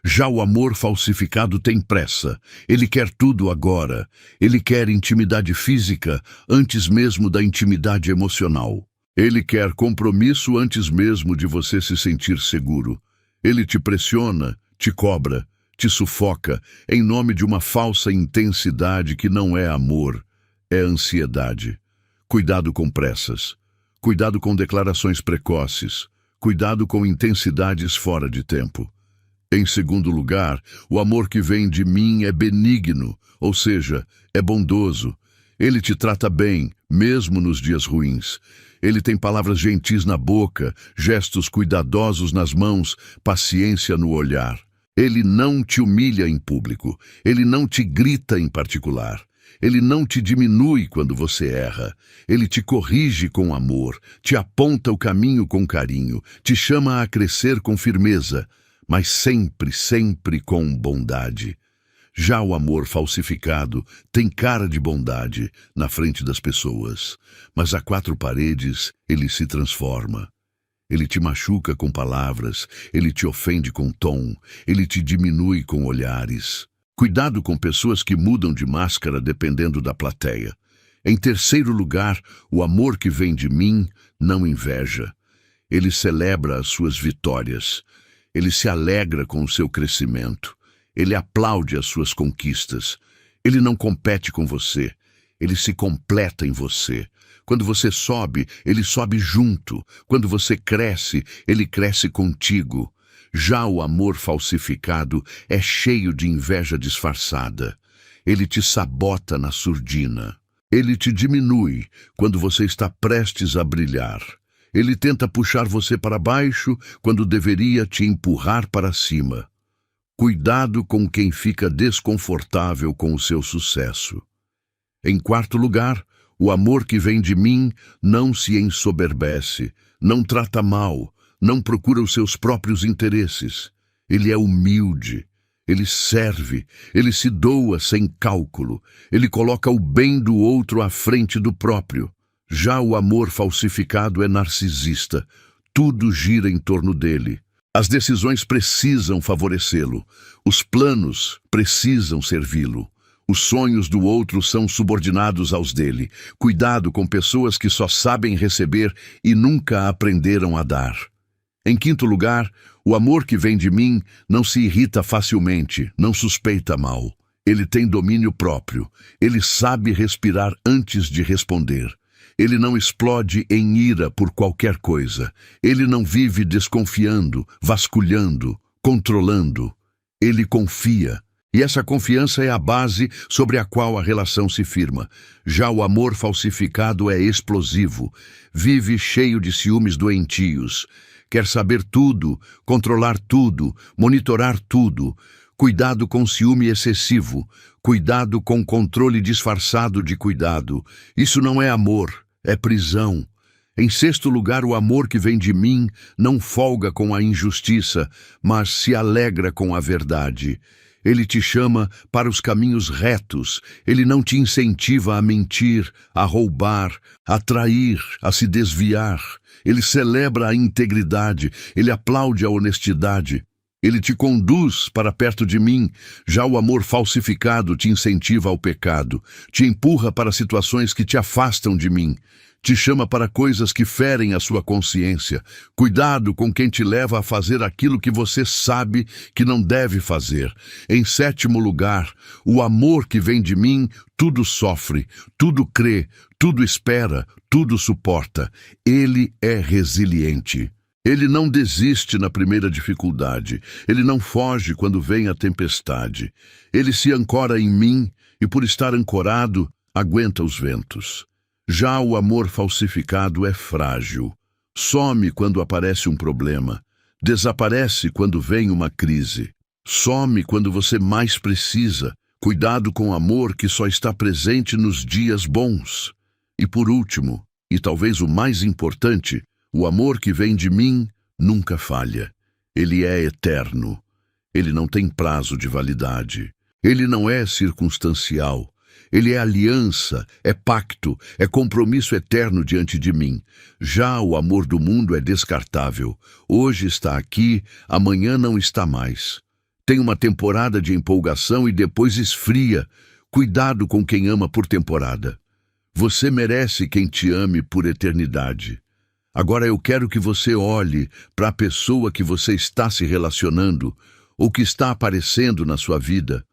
Já o amor falsificado tem pressa. Ele quer tudo agora. Ele quer intimidade física antes mesmo da intimidade emocional. Ele quer compromisso antes mesmo de você se sentir seguro. Ele te pressiona, te cobra, te sufoca em nome de uma falsa intensidade que não é amor, é ansiedade. Cuidado com pressas. Cuidado com declarações precoces. Cuidado com intensidades fora de tempo. Em segundo lugar, o amor que vem de mim é benigno, ou seja, é bondoso. Ele te trata bem, mesmo nos dias ruins. Ele tem palavras gentis na boca, gestos cuidadosos nas mãos, paciência no olhar. Ele não te humilha em público. Ele não te grita em particular. Ele não te diminui quando você erra. Ele te corrige com amor, te aponta o caminho com carinho, te chama a crescer com firmeza, mas sempre, sempre com bondade. Já o amor falsificado tem cara de bondade na frente das pessoas, mas a quatro paredes ele se transforma. Ele te machuca com palavras, ele te ofende com tom, ele te diminui com olhares. Cuidado com pessoas que mudam de máscara dependendo da plateia. Em terceiro lugar, o amor que vem de mim não inveja. Ele celebra as suas vitórias. Ele se alegra com o seu crescimento. Ele aplaude as suas conquistas. Ele não compete com você. Ele se completa em você. Quando você sobe, ele sobe junto. Quando você cresce, ele cresce contigo. Já o amor falsificado é cheio de inveja disfarçada. Ele te sabota na surdina. Ele te diminui quando você está prestes a brilhar. Ele tenta puxar você para baixo quando deveria te empurrar para cima. Cuidado com quem fica desconfortável com o seu sucesso. Em quarto lugar, o amor que vem de mim não se ensoberbece, não trata mal, não procura os seus próprios interesses. Ele é humilde, ele serve, ele se doa sem cálculo, ele coloca o bem do outro à frente do próprio. Já o amor falsificado é narcisista, tudo gira em torno dele. As decisões precisam favorecê-lo, os planos precisam servi-lo. Os sonhos do outro são subordinados aos dele. Cuidado com pessoas que só sabem receber e nunca aprenderam a dar. Em quinto lugar, o amor que vem de mim não se irrita facilmente, não suspeita mal. Ele tem domínio próprio. Ele sabe respirar antes de responder. Ele não explode em ira por qualquer coisa. Ele não vive desconfiando, vasculhando, controlando. Ele confia. E essa confiança é a base sobre a qual a relação se firma. Já o amor falsificado é explosivo. Vive cheio de ciúmes doentios. Quer saber tudo, controlar tudo, monitorar tudo. Cuidado com ciúme excessivo. Cuidado com controle disfarçado de cuidado. Isso não é amor, é prisão. Em sexto lugar, o amor que vem de mim não folga com a injustiça, mas se alegra com a verdade. Ele te chama para os caminhos retos. Ele não te incentiva a mentir, a roubar, a trair, a se desviar. Ele celebra a integridade. Ele aplaude a honestidade. Ele te conduz para perto de mim. Já o amor falsificado te incentiva ao pecado, te empurra para situações que te afastam de mim, te chama para coisas que ferem a sua consciência. Cuidado com quem te leva a fazer aquilo que você sabe que não deve fazer. Em sétimo lugar, o amor que vem de mim tudo sofre, tudo crê, tudo espera, tudo suporta. Ele é resiliente. Ele não desiste na primeira dificuldade. Ele não foge quando vem a tempestade. Ele se ancora em mim e, por estar ancorado, aguenta os ventos. Já o amor falsificado é frágil. Some quando aparece um problema. Desaparece quando vem uma crise. Some quando você mais precisa. Cuidado com o amor que só está presente nos dias bons. E por último, e talvez o mais importante, o amor que vem de mim nunca falha. Ele é eterno. Ele não tem prazo de validade. Ele não é circunstancial. Ele é aliança, é pacto, é compromisso eterno diante de mim. Já o amor do mundo é descartável. Hoje está aqui, amanhã não está mais. Tem uma temporada de empolgação e depois esfria. Cuidado com quem ama por temporada. Você merece quem te ame por eternidade. Agora eu quero que você olhe para a pessoa que você está se relacionando, ou que está aparecendo na sua vida,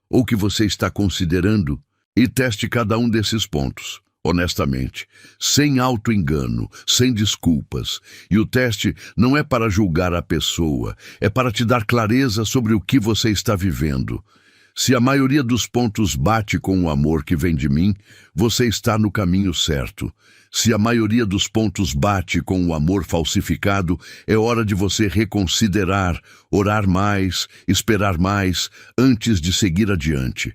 ou que você está considerando, e teste cada um desses pontos, honestamente, sem auto-engano, sem desculpas. E o teste não é para julgar a pessoa, é para te dar clareza sobre o que você está vivendo. Se a maioria dos pontos bate com o amor que vem de mim, você está no caminho certo. Se a maioria dos pontos bate com o amor falsificado, é hora de você reconsiderar, orar mais, esperar mais, antes de seguir adiante.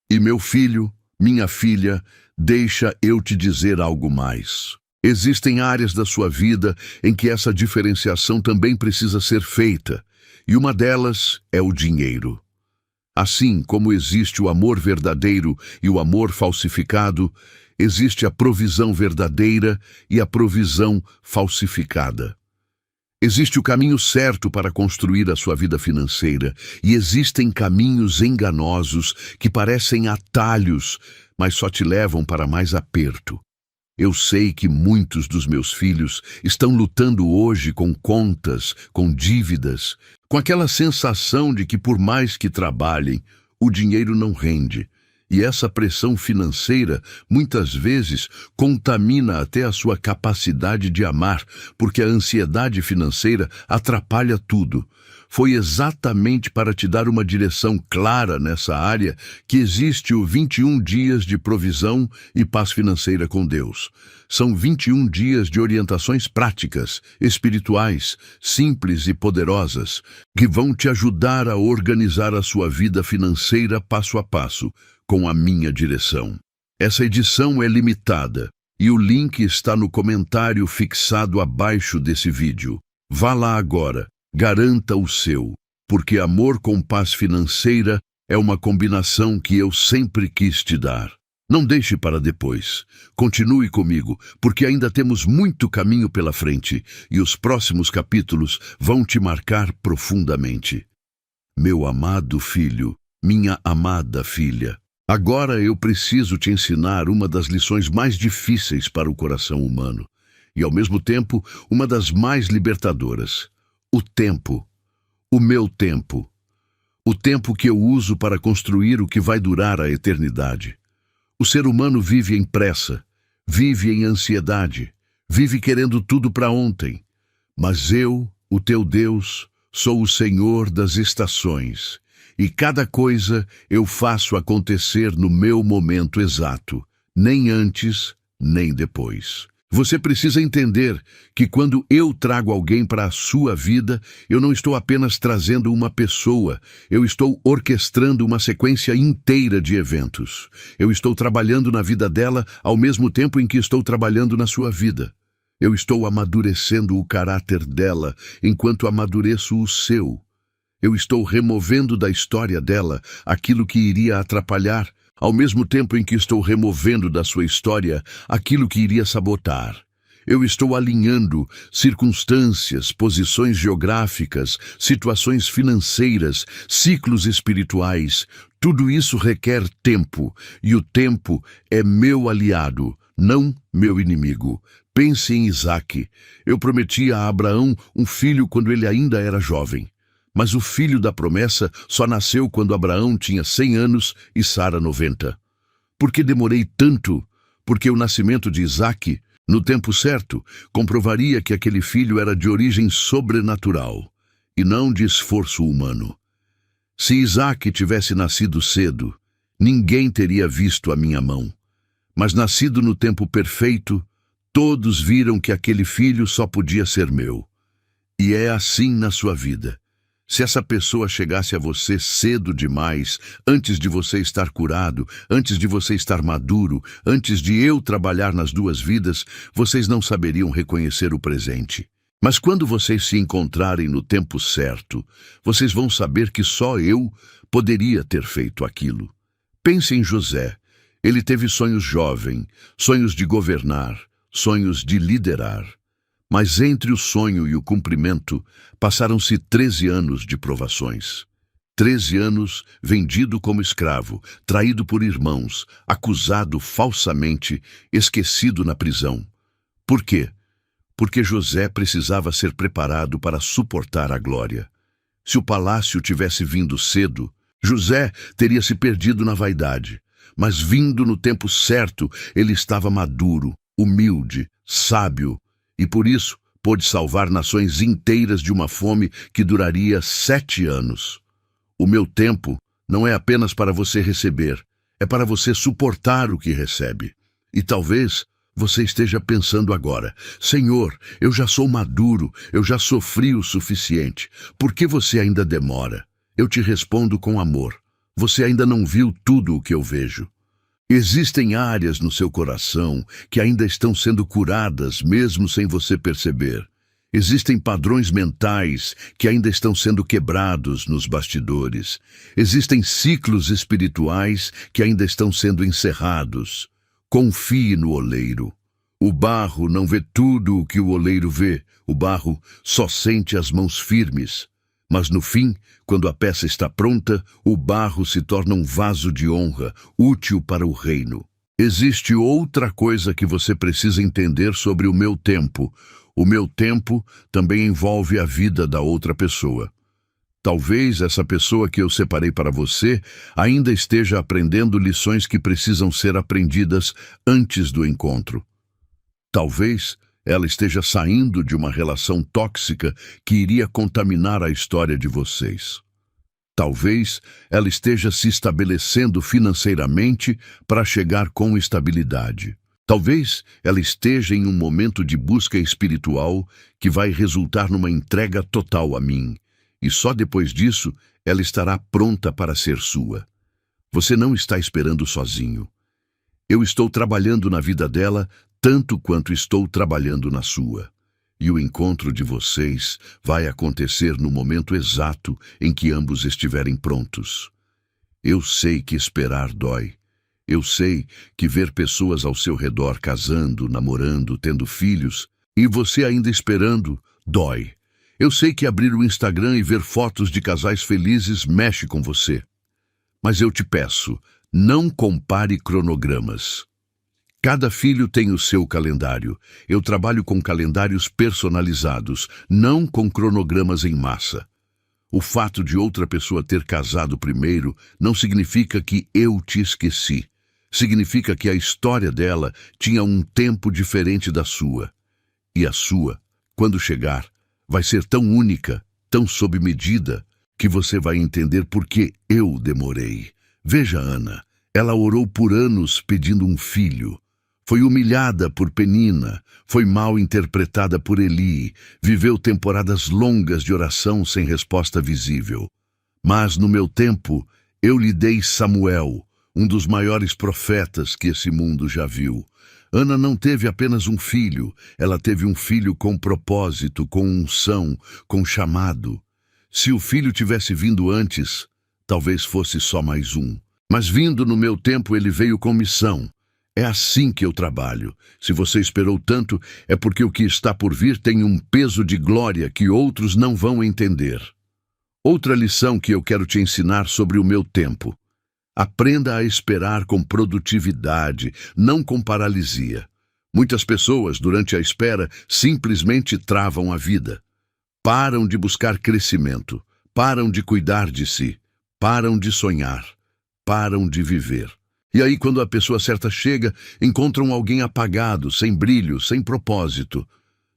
E meu filho, minha filha, deixa eu te dizer algo mais. Existem áreas da sua vida em que essa diferenciação também precisa ser feita, e uma delas é o dinheiro. Assim como existe o amor verdadeiro e o amor falsificado, existe a provisão verdadeira e a provisão falsificada. Existe o caminho certo para construir a sua vida financeira e existem caminhos enganosos que parecem atalhos, mas só te levam para mais aperto. Eu sei que muitos dos meus filhos estão lutando hoje com contas, com dívidas, com aquela sensação de que por mais que trabalhem, o dinheiro não rende. E essa pressão financeira, muitas vezes, contamina até a sua capacidade de amar, porque a ansiedade financeira atrapalha tudo. Foi exatamente para te dar uma direção clara nessa área que existe o 21 dias de provisão e paz financeira com Deus. São 21 dias de orientações práticas, espirituais, simples e poderosas, que vão te ajudar a organizar a sua vida financeira passo a passo, com a minha direção. Essa edição é limitada e o link está no comentário fixado abaixo desse vídeo. Vá lá agora, garanta o seu, porque amor com paz financeira é uma combinação que eu sempre quis te dar. Não deixe para depois. Continue comigo, porque ainda temos muito caminho pela frente e os próximos capítulos vão te marcar profundamente. Meu amado filho, minha amada filha, agora eu preciso te ensinar uma das lições mais difíceis para o coração humano e, ao mesmo tempo, uma das mais libertadoras. O tempo. O meu tempo. O tempo que eu uso para construir o que vai durar a eternidade. O ser humano vive em pressa, vive em ansiedade, vive querendo tudo para ontem. Mas eu, o teu Deus, sou o Senhor das estações. E cada coisa eu faço acontecer no meu momento exato, nem antes, nem depois. Você precisa entender que quando eu trago alguém para a sua vida, eu não estou apenas trazendo uma pessoa, eu estou orquestrando uma sequência inteira de eventos. Eu estou trabalhando na vida dela ao mesmo tempo em que estou trabalhando na sua vida. Eu estou amadurecendo o caráter dela enquanto amadureço o seu. Eu estou removendo da história dela aquilo que iria atrapalhar, ao mesmo tempo em que estou removendo da sua história aquilo que iria sabotar. Eu estou alinhando circunstâncias, posições geográficas, situações financeiras, ciclos espirituais. Tudo isso requer tempo, e o tempo é meu aliado, não meu inimigo. Pense em Isaque. Eu prometi a Abraão um filho quando ele ainda era jovem. Mas o filho da promessa só nasceu quando Abraão tinha 100 anos e Sara 90. Por que demorei tanto? Porque o nascimento de Isaque, no tempo certo, comprovaria que aquele filho era de origem sobrenatural e não de esforço humano. Se Isaque tivesse nascido cedo, ninguém teria visto a minha mão. Mas nascido no tempo perfeito, todos viram que aquele filho só podia ser meu. E é assim na sua vida. Se essa pessoa chegasse a você cedo demais, antes de você estar curado, antes de você estar maduro, antes de eu trabalhar nas duas vidas, vocês não saberiam reconhecer o presente. Mas quando vocês se encontrarem no tempo certo, vocês vão saber que só eu poderia ter feito aquilo. Pense em José. Ele teve sonhos jovem, sonhos de governar, sonhos de liderar. Mas entre o sonho e o cumprimento, passaram-se 13 anos de provações. 13 anos vendido como escravo, traído por irmãos, acusado falsamente, esquecido na prisão. Por quê? Porque José precisava ser preparado para suportar a glória. Se o palácio tivesse vindo cedo, José teria se perdido na vaidade. Mas vindo no tempo certo, ele estava maduro, humilde, sábio, e por isso pôde salvar nações inteiras de uma fome que duraria 7 anos. O meu tempo não é apenas para você receber, é para você suportar o que recebe. E talvez você esteja pensando agora: Senhor, eu já sou maduro, eu já sofri o suficiente. Por que você ainda demora? Eu te respondo com amor. Você ainda não viu tudo o que eu vejo. Existem áreas no seu coração que ainda estão sendo curadas, mesmo sem você perceber. Existem padrões mentais que ainda estão sendo quebrados nos bastidores. Existem ciclos espirituais que ainda estão sendo encerrados. Confie no oleiro. O barro não vê tudo o que o oleiro vê. O barro só sente as mãos firmes. Mas no fim, quando a peça está pronta, o barro se torna um vaso de honra, útil para o reino. Existe outra coisa que você precisa entender sobre o meu tempo. O meu tempo também envolve a vida da outra pessoa. Talvez essa pessoa que eu separei para você ainda esteja aprendendo lições que precisam ser aprendidas antes do encontro. Talvez ela esteja saindo de uma relação tóxica que iria contaminar a história de vocês. Talvez ela esteja se estabelecendo financeiramente para chegar com estabilidade. Talvez ela esteja em um momento de busca espiritual que vai resultar numa entrega total a mim. E só depois disso ela estará pronta para ser sua. Você não está esperando sozinho. Eu estou trabalhando na vida dela tanto quanto estou trabalhando na sua. E o encontro de vocês vai acontecer no momento exato em que ambos estiverem prontos. Eu sei que esperar dói. Eu sei que ver pessoas ao seu redor casando, namorando, tendo filhos, e você ainda esperando, dói. Eu sei que abrir o Instagram e ver fotos de casais felizes mexe com você. Mas eu te peço, não compare cronogramas. Cada filho tem o seu calendário. Eu trabalho com calendários personalizados, não com cronogramas em massa. O fato de outra pessoa ter casado primeiro não significa que eu te esqueci. Significa que a história dela tinha um tempo diferente da sua. E a sua, quando chegar, vai ser tão única, tão sob medida, que você vai entender por que eu demorei. Veja Ana, ela orou por anos pedindo um filho. Foi humilhada por Penina, foi mal interpretada por Eli, viveu temporadas longas de oração sem resposta visível. Mas no meu tempo, eu lhe dei Samuel, um dos maiores profetas que esse mundo já viu. Ana não teve apenas um filho, ela teve um filho com propósito, com unção, com chamado. Se o filho tivesse vindo antes, talvez fosse só mais um. Mas vindo no meu tempo, ele veio com missão. É assim que eu trabalho. Se você esperou tanto, é porque o que está por vir tem um peso de glória que outros não vão entender. Outra lição que eu quero te ensinar sobre o meu tempo. Aprenda a esperar com produtividade, não com paralisia. Muitas pessoas, durante a espera, simplesmente travam a vida. Param de buscar crescimento, param de cuidar de si, param de sonhar, param de viver. E aí, quando a pessoa certa chega, encontram alguém apagado, sem brilho, sem propósito.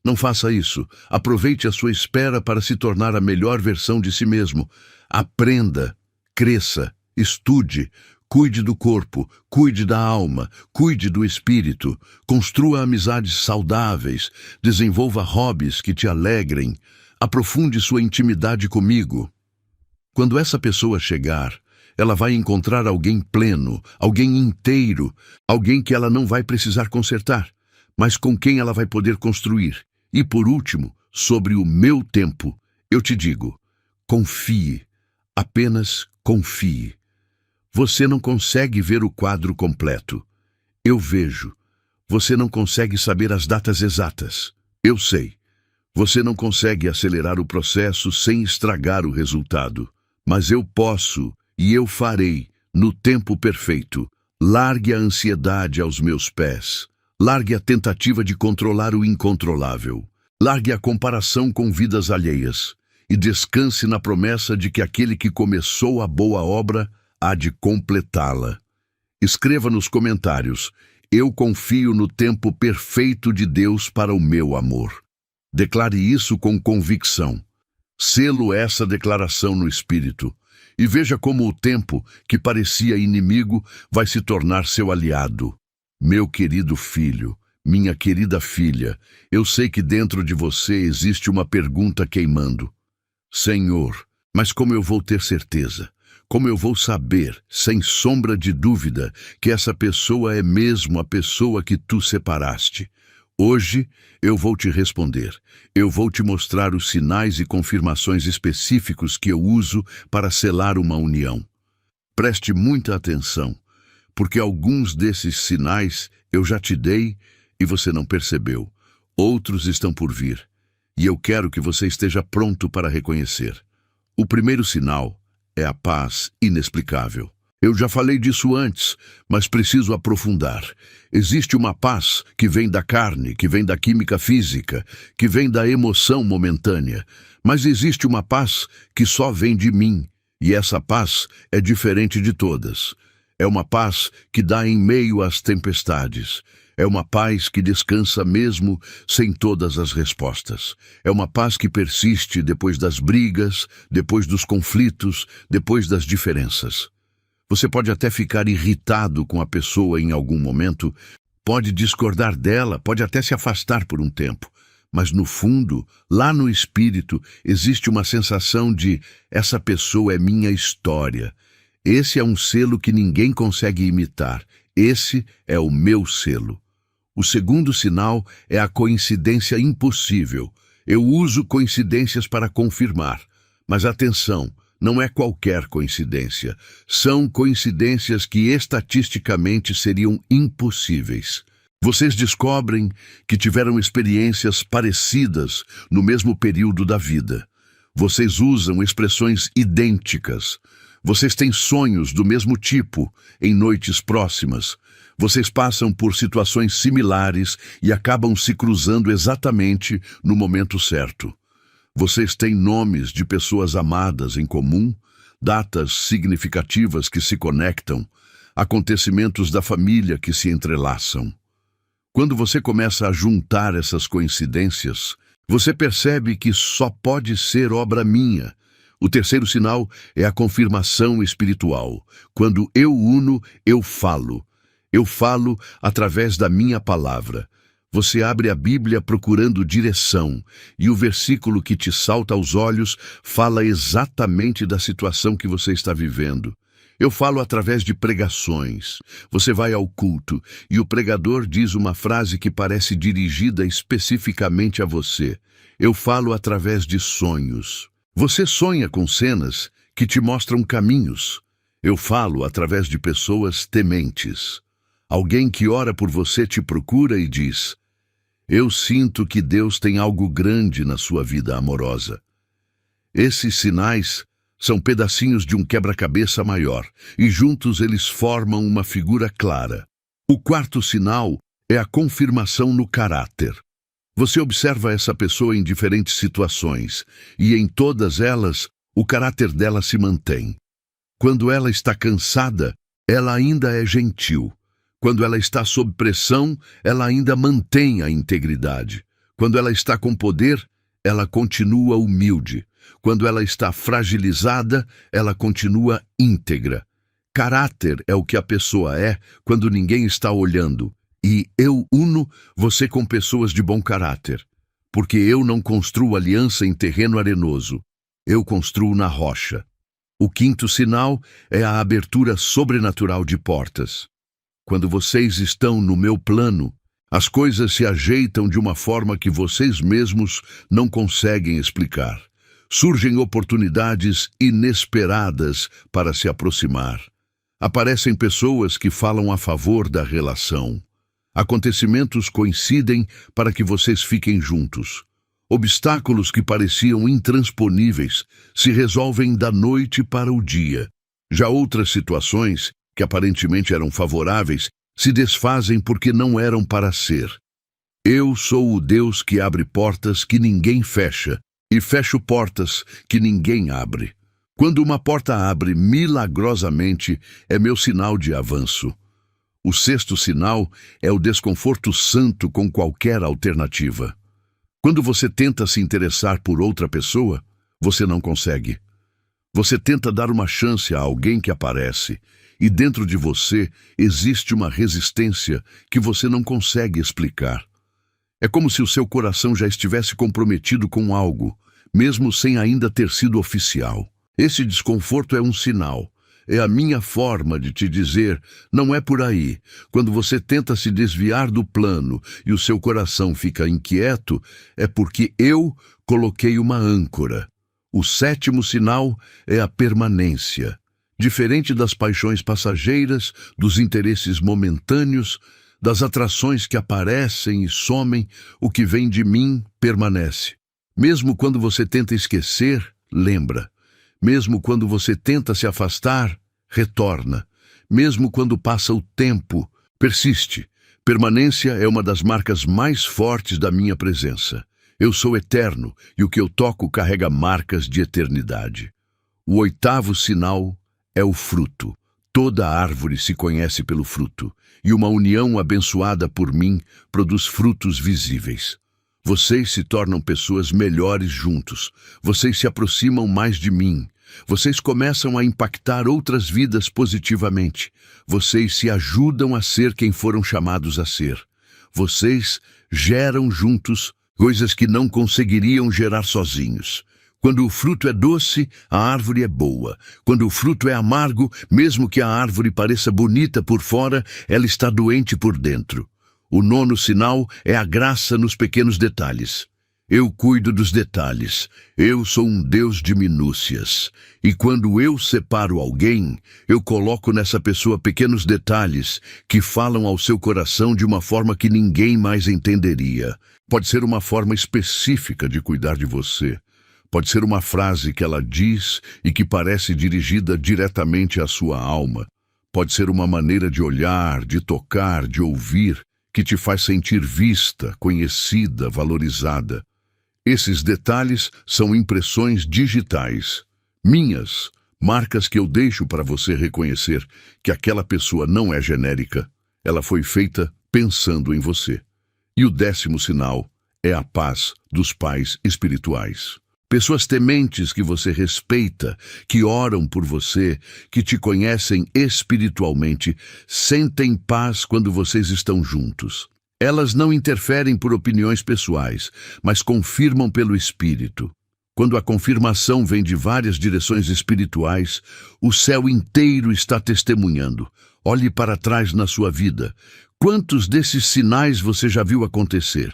Não faça isso. Aproveite a sua espera para se tornar a melhor versão de si mesmo. Aprenda, cresça, estude, cuide do corpo, cuide da alma, cuide do espírito, construa amizades saudáveis, desenvolva hobbies que te alegrem, aprofunde sua intimidade comigo. Quando essa pessoa chegar, ela vai encontrar alguém pleno, alguém inteiro, alguém que ela não vai precisar consertar, mas com quem ela vai poder construir. E por último, sobre o meu tempo, eu te digo, confie, apenas confie. Você não consegue ver o quadro completo. Eu vejo. Você não consegue saber as datas exatas. Eu sei. Você não consegue acelerar o processo sem estragar o resultado. Mas eu posso e eu farei no tempo perfeito. Largue a ansiedade aos meus pés. Largue a tentativa de controlar o incontrolável. Largue a comparação com vidas alheias. E descanse na promessa de que aquele que começou a boa obra há de completá-la. Escreva nos comentários: eu confio no tempo perfeito de Deus para o meu amor. Declare isso com convicção. Selo essa declaração no Espírito. E veja como o tempo, que parecia inimigo, vai se tornar seu aliado. Meu querido filho, minha querida filha, eu sei que dentro de você existe uma pergunta queimando. Senhor, mas como eu vou ter certeza? Como eu vou saber, sem sombra de dúvida, que essa pessoa é mesmo a pessoa que tu separaste? Hoje eu vou te responder. Eu vou te mostrar os sinais e confirmações específicos que eu uso para selar uma união. Preste muita atenção, porque alguns desses sinais eu já te dei e você não percebeu. Outros estão por vir, e eu quero que você esteja pronto para reconhecer. O primeiro sinal é a paz inexplicável. Eu já falei disso antes, mas preciso aprofundar. Existe uma paz que vem da carne, que vem da química física, que vem da emoção momentânea. Mas existe uma paz que só vem de mim, e essa paz é diferente de todas. É uma paz que dá em meio às tempestades. É uma paz que descansa mesmo sem todas as respostas. É uma paz que persiste depois das brigas, depois dos conflitos, depois das diferenças. Você pode até ficar irritado com a pessoa em algum momento, pode discordar dela, pode até se afastar por um tempo. Mas no fundo, lá no espírito, existe uma sensação de essa pessoa é minha história. Esse é um selo que ninguém consegue imitar. Esse é o meu selo. O segundo sinal é a coincidência impossível. Eu uso coincidências para confirmar. Mas atenção, não é qualquer coincidência. São coincidências que estatisticamente seriam impossíveis. Vocês descobrem que tiveram experiências parecidas no mesmo período da vida. Vocês usam expressões idênticas. Vocês têm sonhos do mesmo tipo em noites próximas. Vocês passam por situações similares e acabam se cruzando exatamente no momento certo. Vocês têm nomes de pessoas amadas em comum, datas significativas que se conectam, acontecimentos da família que se entrelaçam. Quando você começa a juntar essas coincidências, você percebe que só pode ser obra minha. O terceiro sinal é a confirmação espiritual. Quando eu uno, eu falo. Eu falo através da minha palavra. Você abre a Bíblia procurando direção, e o versículo que te salta aos olhos fala exatamente da situação que você está vivendo. Eu falo através de pregações. Você vai ao culto, e o pregador diz uma frase que parece dirigida especificamente a você. Eu falo através de sonhos. Você sonha com cenas que te mostram caminhos. Eu falo através de pessoas tementes. Alguém que ora por você te procura e diz: eu sinto que Deus tem algo grande na sua vida amorosa. Esses sinais são pedacinhos de um quebra-cabeça maior, e juntos eles formam uma figura clara. O quarto sinal é a confirmação no caráter. Você observa essa pessoa em diferentes situações, e em todas elas, o caráter dela se mantém. Quando ela está cansada, ela ainda é gentil. Quando ela está sob pressão, ela ainda mantém a integridade. Quando ela está com poder, ela continua humilde. Quando ela está fragilizada, ela continua íntegra. Caráter é o que a pessoa é quando ninguém está olhando. E eu uno você com pessoas de bom caráter. Porque eu não construo aliança em terreno arenoso. Eu construo na rocha. O quinto sinal é a abertura sobrenatural de portas. Quando vocês estão no meu plano, as coisas se ajeitam de uma forma que vocês mesmos não conseguem explicar. Surgem oportunidades inesperadas para se aproximar. Aparecem pessoas que falam a favor da relação. Acontecimentos coincidem para que vocês fiquem juntos. Obstáculos que pareciam intransponíveis se resolvem da noite para o dia. Já outras situações, que aparentemente eram favoráveis, se desfazem porque não eram para ser. Eu sou o Deus que abre portas que ninguém fecha, e fecho portas que ninguém abre. Quando uma porta abre milagrosamente, é meu sinal de avanço. O sexto sinal é o desconforto santo com qualquer alternativa. Quando você tenta se interessar por outra pessoa, você não consegue. Você tenta dar uma chance a alguém que aparece, e dentro de você existe uma resistência que você não consegue explicar. É como se o seu coração já estivesse comprometido com algo, mesmo sem ainda ter sido oficial. Esse desconforto é um sinal. É a minha forma de te dizer, não é por aí. Quando você tenta se desviar do plano e o seu coração fica inquieto, é porque eu coloquei uma âncora. O sétimo sinal é a permanência. Diferente das paixões passageiras, dos interesses momentâneos, das atrações que aparecem e somem, o que vem de mim permanece. Mesmo quando você tenta esquecer, lembra. Mesmo quando você tenta se afastar, retorna. Mesmo quando passa o tempo, persiste. Permanência é uma das marcas mais fortes da minha presença. Eu sou eterno e o que eu toco carrega marcas de eternidade. O oitavo sinal é o fruto. Toda árvore se conhece pelo fruto, e uma união abençoada por mim produz frutos visíveis. Vocês se tornam pessoas melhores juntos. Vocês se aproximam mais de mim. Vocês começam a impactar outras vidas positivamente. Vocês se ajudam a ser quem foram chamados a ser. Vocês geram juntos coisas que não conseguiriam gerar sozinhos. Quando o fruto é doce, a árvore é boa. Quando o fruto é amargo, mesmo que a árvore pareça bonita por fora, ela está doente por dentro. O nono sinal é a graça nos pequenos detalhes. Eu cuido dos detalhes. Eu sou um Deus de minúcias. E quando eu separo alguém, eu coloco nessa pessoa pequenos detalhes que falam ao seu coração de uma forma que ninguém mais entenderia. Pode ser uma forma específica de cuidar de você. Pode ser uma frase que ela diz e que parece dirigida diretamente à sua alma. Pode ser uma maneira de olhar, de tocar, de ouvir, que te faz sentir vista, conhecida, valorizada. Esses detalhes são impressões digitais, minhas, marcas que eu deixo para você reconhecer que aquela pessoa não é genérica, ela foi feita pensando em você. E o décimo sinal é a paz dos pais espirituais. Pessoas tementes que você respeita, que oram por você, que te conhecem espiritualmente, sentem paz quando vocês estão juntos. Elas não interferem por opiniões pessoais, mas confirmam pelo Espírito. Quando a confirmação vem de várias direções espirituais, o céu inteiro está testemunhando. Olhe para trás na sua vida. Quantos desses sinais você já viu acontecer?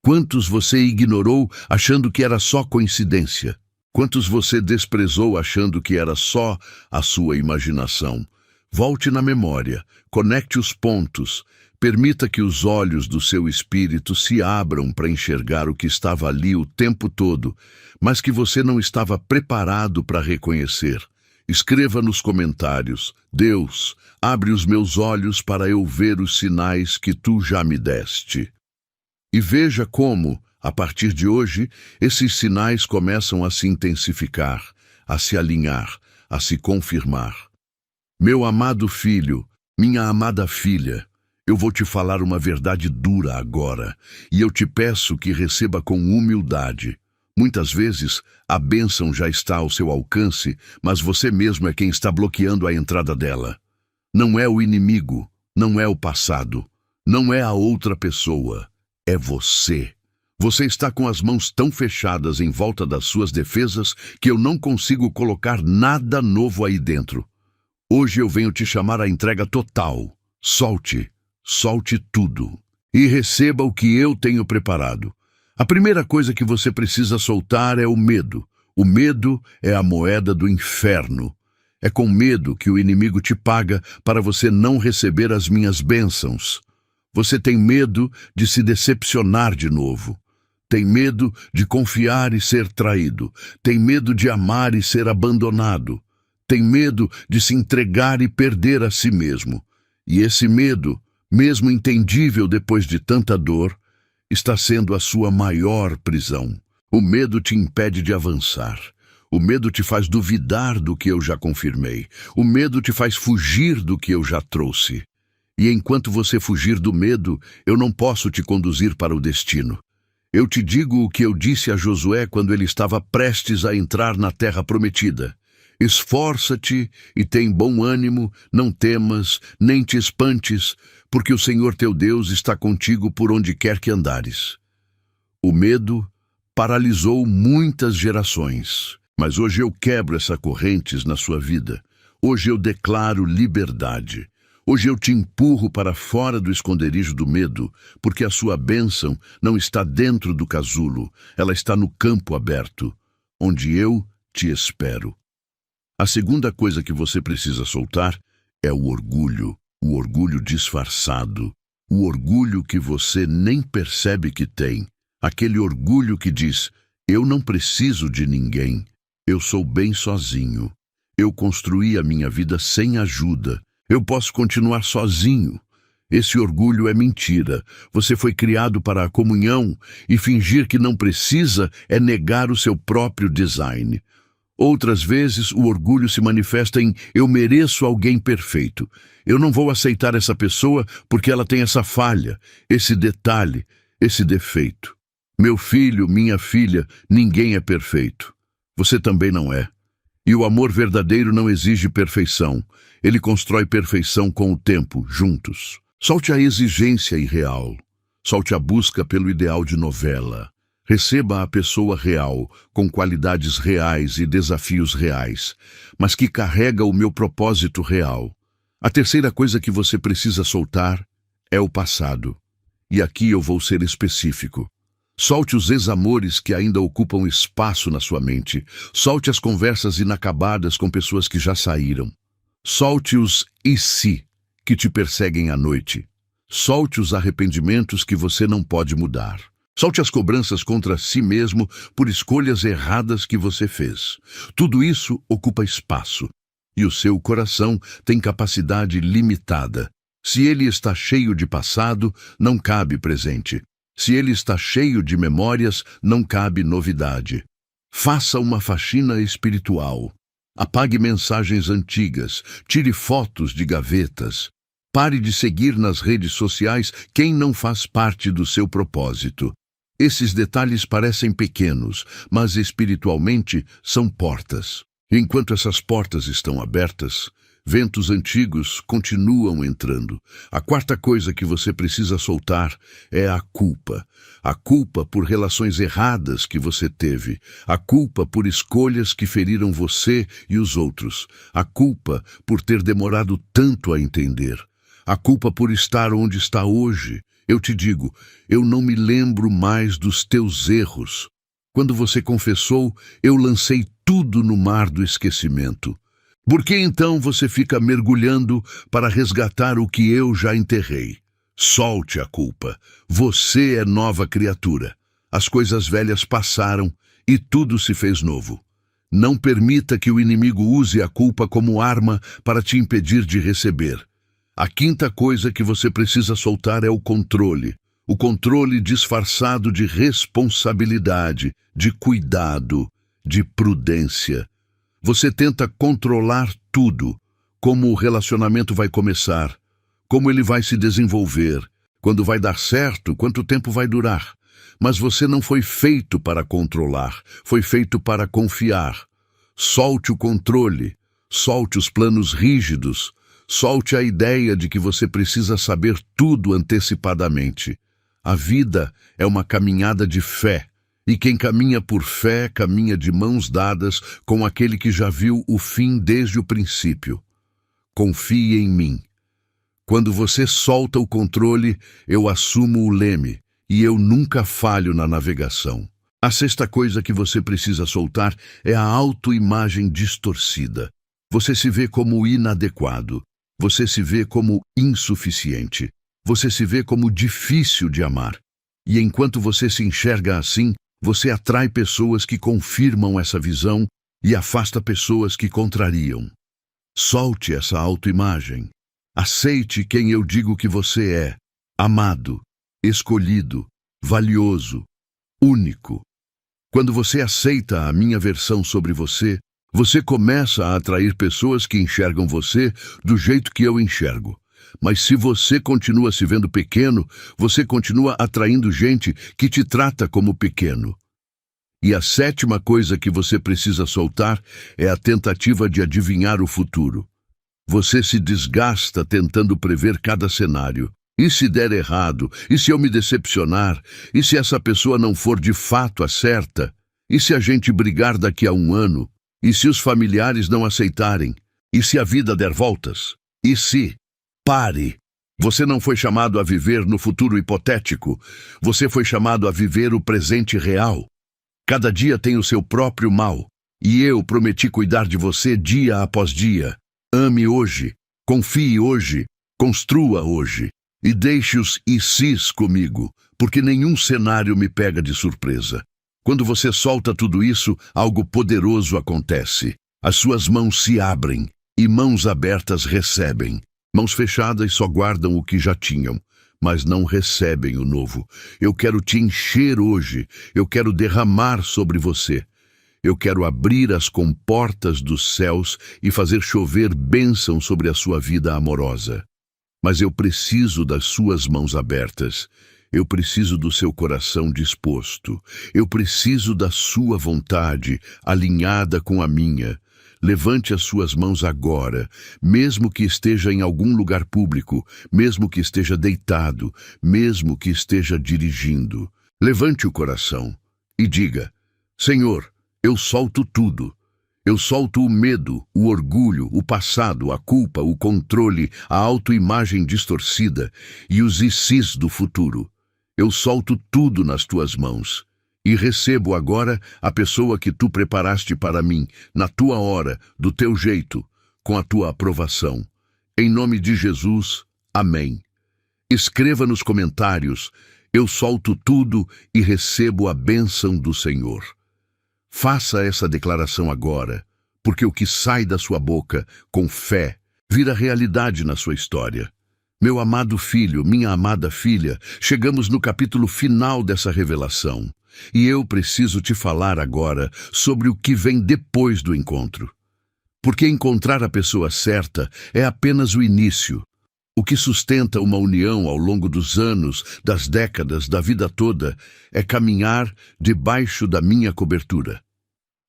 Quantos você ignorou achando que era só coincidência? Quantos você desprezou achando que era só a sua imaginação? Volte na memória, conecte os pontos, permita que os olhos do seu espírito se abram para enxergar o que estava ali o tempo todo, mas que você não estava preparado para reconhecer. Escreva nos comentários: Deus, abre os meus olhos para eu ver os sinais que tu já me deste. E veja como, a partir de hoje, esses sinais começam a se intensificar, a se alinhar, a se confirmar. Meu amado filho, minha amada filha, eu vou te falar uma verdade dura agora, e eu te peço que receba com humildade. Muitas vezes, a bênção já está ao seu alcance, mas você mesmo é quem está bloqueando a entrada dela. Não é o inimigo, não é o passado, não é a outra pessoa, é você. Você está com as mãos tão fechadas em volta das suas defesas que eu não consigo colocar nada novo aí dentro. Hoje eu venho te chamar à entrega total. Solte tudo e receba o que eu tenho preparado. A primeira coisa que você precisa soltar é o medo. O medo é a moeda do inferno. É com medo que o inimigo te paga para você não receber as minhas bênçãos. Você tem medo de se decepcionar de novo. Tem medo de confiar e ser traído. Tem medo de amar e ser abandonado. Tem medo de se entregar e perder a si mesmo. E esse medo, mesmo entendível depois de tanta dor, está sendo a sua maior prisão. O medo te impede de avançar. O medo te faz duvidar do que eu já confirmei. O medo te faz fugir do que eu já trouxe. E enquanto você fugir do medo, eu não posso te conduzir para o destino. Eu te digo o que eu disse a Josué quando ele estava prestes a entrar na terra prometida. Esforça-te e tem bom ânimo, não temas, nem te espantes, porque o Senhor teu Deus está contigo por onde quer que andares. O medo paralisou muitas gerações, mas hoje eu quebro essas correntes na sua vida. Hoje eu declaro liberdade. Hoje eu te empurro para fora do esconderijo do medo, porque a sua bênção não está dentro do casulo, ela está no campo aberto, onde eu te espero. A segunda coisa que você precisa soltar é o orgulho disfarçado, o orgulho que você nem percebe que tem, aquele orgulho que diz: eu não preciso de ninguém, eu sou bem sozinho, eu construí a minha vida sem ajuda, eu posso continuar sozinho. Esse orgulho é mentira. Você foi criado para a comunhão e fingir que não precisa é negar o seu próprio design. Outras vezes, o orgulho se manifesta em: eu mereço alguém perfeito. Eu não vou aceitar essa pessoa porque ela tem essa falha, esse detalhe, esse defeito. Meu filho, minha filha, ninguém é perfeito. Você também não é. E o amor verdadeiro não exige perfeição. Ele constrói perfeição com o tempo, juntos. Solte a exigência irreal. Solte a busca pelo ideal de novela. Receba a pessoa real, com qualidades reais e desafios reais, mas que carrega o meu propósito real. A terceira coisa que você precisa soltar é o passado. E aqui eu vou ser específico. Solte os ex-amores que ainda ocupam espaço na sua mente. Solte as conversas inacabadas com pessoas que já saíram. Solte os "e se" que te perseguem à noite. Solte os arrependimentos que você não pode mudar. Solte as cobranças contra si mesmo por escolhas erradas que você fez. Tudo isso ocupa espaço, e o seu coração tem capacidade limitada. Se ele está cheio de passado, não cabe presente. Se ele está cheio de memórias, não cabe novidade. Faça uma faxina espiritual. Apague mensagens antigas, tire fotos de gavetas. Pare de seguir nas redes sociais quem não faz parte do seu propósito. Esses detalhes parecem pequenos, mas espiritualmente são portas. Enquanto essas portas estão abertas, ventos antigos continuam entrando. A quarta coisa que você precisa soltar é a culpa. A culpa por relações erradas que você teve. A culpa por escolhas que feriram você e os outros. A culpa por ter demorado tanto a entender. A culpa por estar onde está hoje. Eu te digo, eu não me lembro mais dos teus erros. Quando você confessou, eu lancei tudo no mar do esquecimento. Por que então você fica mergulhando para resgatar o que eu já enterrei? Solte a culpa. Você é nova criatura. As coisas velhas passaram e tudo se fez novo. Não permita que o inimigo use a culpa como arma para te impedir de receber. A quinta coisa que você precisa soltar é o controle. O controle disfarçado de responsabilidade, de cuidado, de prudência. Você tenta controlar tudo, como o relacionamento vai começar, como ele vai se desenvolver, quando vai dar certo, quanto tempo vai durar. Mas você não foi feito para controlar, foi feito para confiar. Solte o controle, solte os planos rígidos, solte a ideia de que você precisa saber tudo antecipadamente. A vida é uma caminhada de fé, e quem caminha por fé caminha de mãos dadas com aquele que já viu o fim desde o princípio. Confie em mim. Quando você solta o controle, eu assumo o leme, e eu nunca falho na navegação. A sexta coisa que você precisa soltar é a autoimagem distorcida. Você se vê como inadequado. Você se vê como insuficiente. Você se vê como difícil de amar. E enquanto você se enxerga assim, você atrai pessoas que confirmam essa visão e afasta pessoas que contrariam. Solte essa autoimagem. Aceite quem eu digo que você é: amado, escolhido, valioso, único. Quando você aceita a minha versão sobre você, você começa a atrair pessoas que enxergam você do jeito que eu enxergo. Mas se você continua se vendo pequeno, você continua atraindo gente que te trata como pequeno. E a sétima coisa que você precisa soltar é a tentativa de adivinhar o futuro. Você se desgasta tentando prever cada cenário. E se der errado? E se eu me decepcionar? E se essa pessoa não for de fato a certa? E se a gente brigar daqui a um ano? E se os familiares não aceitarem? E se a vida der voltas? E se... Pare! Você não foi chamado a viver no futuro hipotético. Você foi chamado a viver o presente real. Cada dia tem o seu próprio mal. E eu prometi cuidar de você dia após dia. Ame hoje, confie hoje, construa hoje. E deixe os "e-sis" comigo, porque nenhum cenário me pega de surpresa. Quando você solta tudo isso, algo poderoso acontece. As suas mãos se abrem, e mãos abertas recebem. Mãos fechadas só guardam o que já tinham, mas não recebem o novo. Eu quero te encher hoje, eu quero derramar sobre você. Eu quero abrir as comportas dos céus e fazer chover bênção sobre a sua vida amorosa. Mas eu preciso das suas mãos abertas. Eu preciso do seu coração disposto. Eu preciso da sua vontade alinhada com a minha. Levante as suas mãos agora, mesmo que esteja em algum lugar público, mesmo que esteja deitado, mesmo que esteja dirigindo. Levante o coração e diga: Senhor, eu solto tudo. Eu solto o medo, o orgulho, o passado, a culpa, o controle, a autoimagem distorcida e os "e-sis" do futuro. Eu solto tudo nas tuas mãos e recebo agora a pessoa que tu preparaste para mim, na tua hora, do teu jeito, com a tua aprovação. Em nome de Jesus, amém. Escreva nos comentários: eu solto tudo e recebo a bênção do Senhor. Faça essa declaração agora, porque o que sai da sua boca, com fé, vira realidade na sua história. Meu amado filho, minha amada filha, chegamos no capítulo final dessa revelação. E eu preciso te falar agora sobre o que vem depois do encontro. Porque encontrar a pessoa certa é apenas o início. O que sustenta uma união ao longo dos anos, das décadas, da vida toda, é caminhar debaixo da minha cobertura.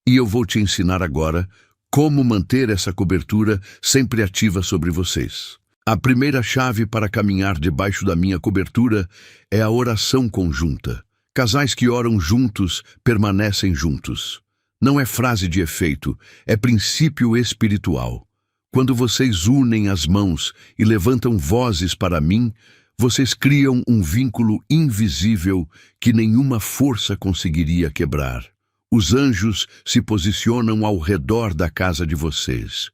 E eu vou te ensinar agora como manter essa cobertura sempre ativa sobre vocês. A primeira chave para caminhar debaixo da minha cobertura é a oração conjunta. Casais que oram juntos permanecem juntos. Não é frase de efeito, é princípio espiritual. Quando vocês unem as mãos e levantam vozes para mim, vocês criam um vínculo invisível que nenhuma força conseguiria quebrar. Os anjos se posicionam ao redor da casa de vocês.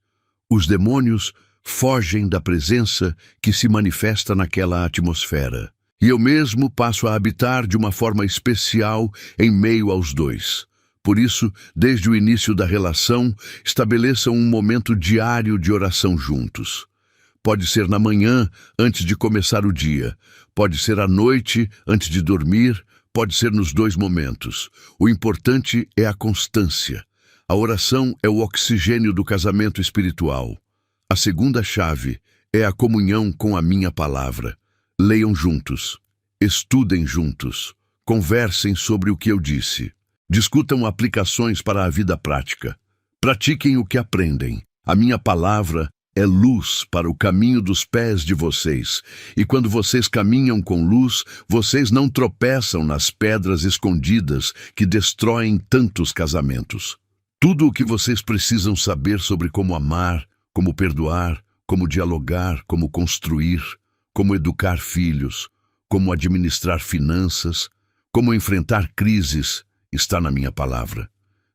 Os demônios fogem da presença que se manifesta naquela atmosfera. E eu mesmo passo a habitar de uma forma especial em meio aos dois. Por isso, desde o início da relação, estabeleçam um momento diário de oração juntos. Pode ser na manhã, antes de começar o dia. Pode ser à noite, antes de dormir. Pode ser nos dois momentos. O importante é a constância. A oração é o oxigênio do casamento espiritual. A segunda chave é a comunhão com a minha palavra. Leiam juntos, estudem juntos, conversem sobre o que eu disse. Discutam aplicações para a vida prática. Pratiquem o que aprendem. A minha palavra é luz para o caminho dos pés de vocês. E quando vocês caminham com luz, vocês não tropeçam nas pedras escondidas que destroem tantos casamentos. Tudo o que vocês precisam saber sobre como amar, como perdoar, como dialogar, como construir, como educar filhos, como administrar finanças, como enfrentar crises, está na minha palavra.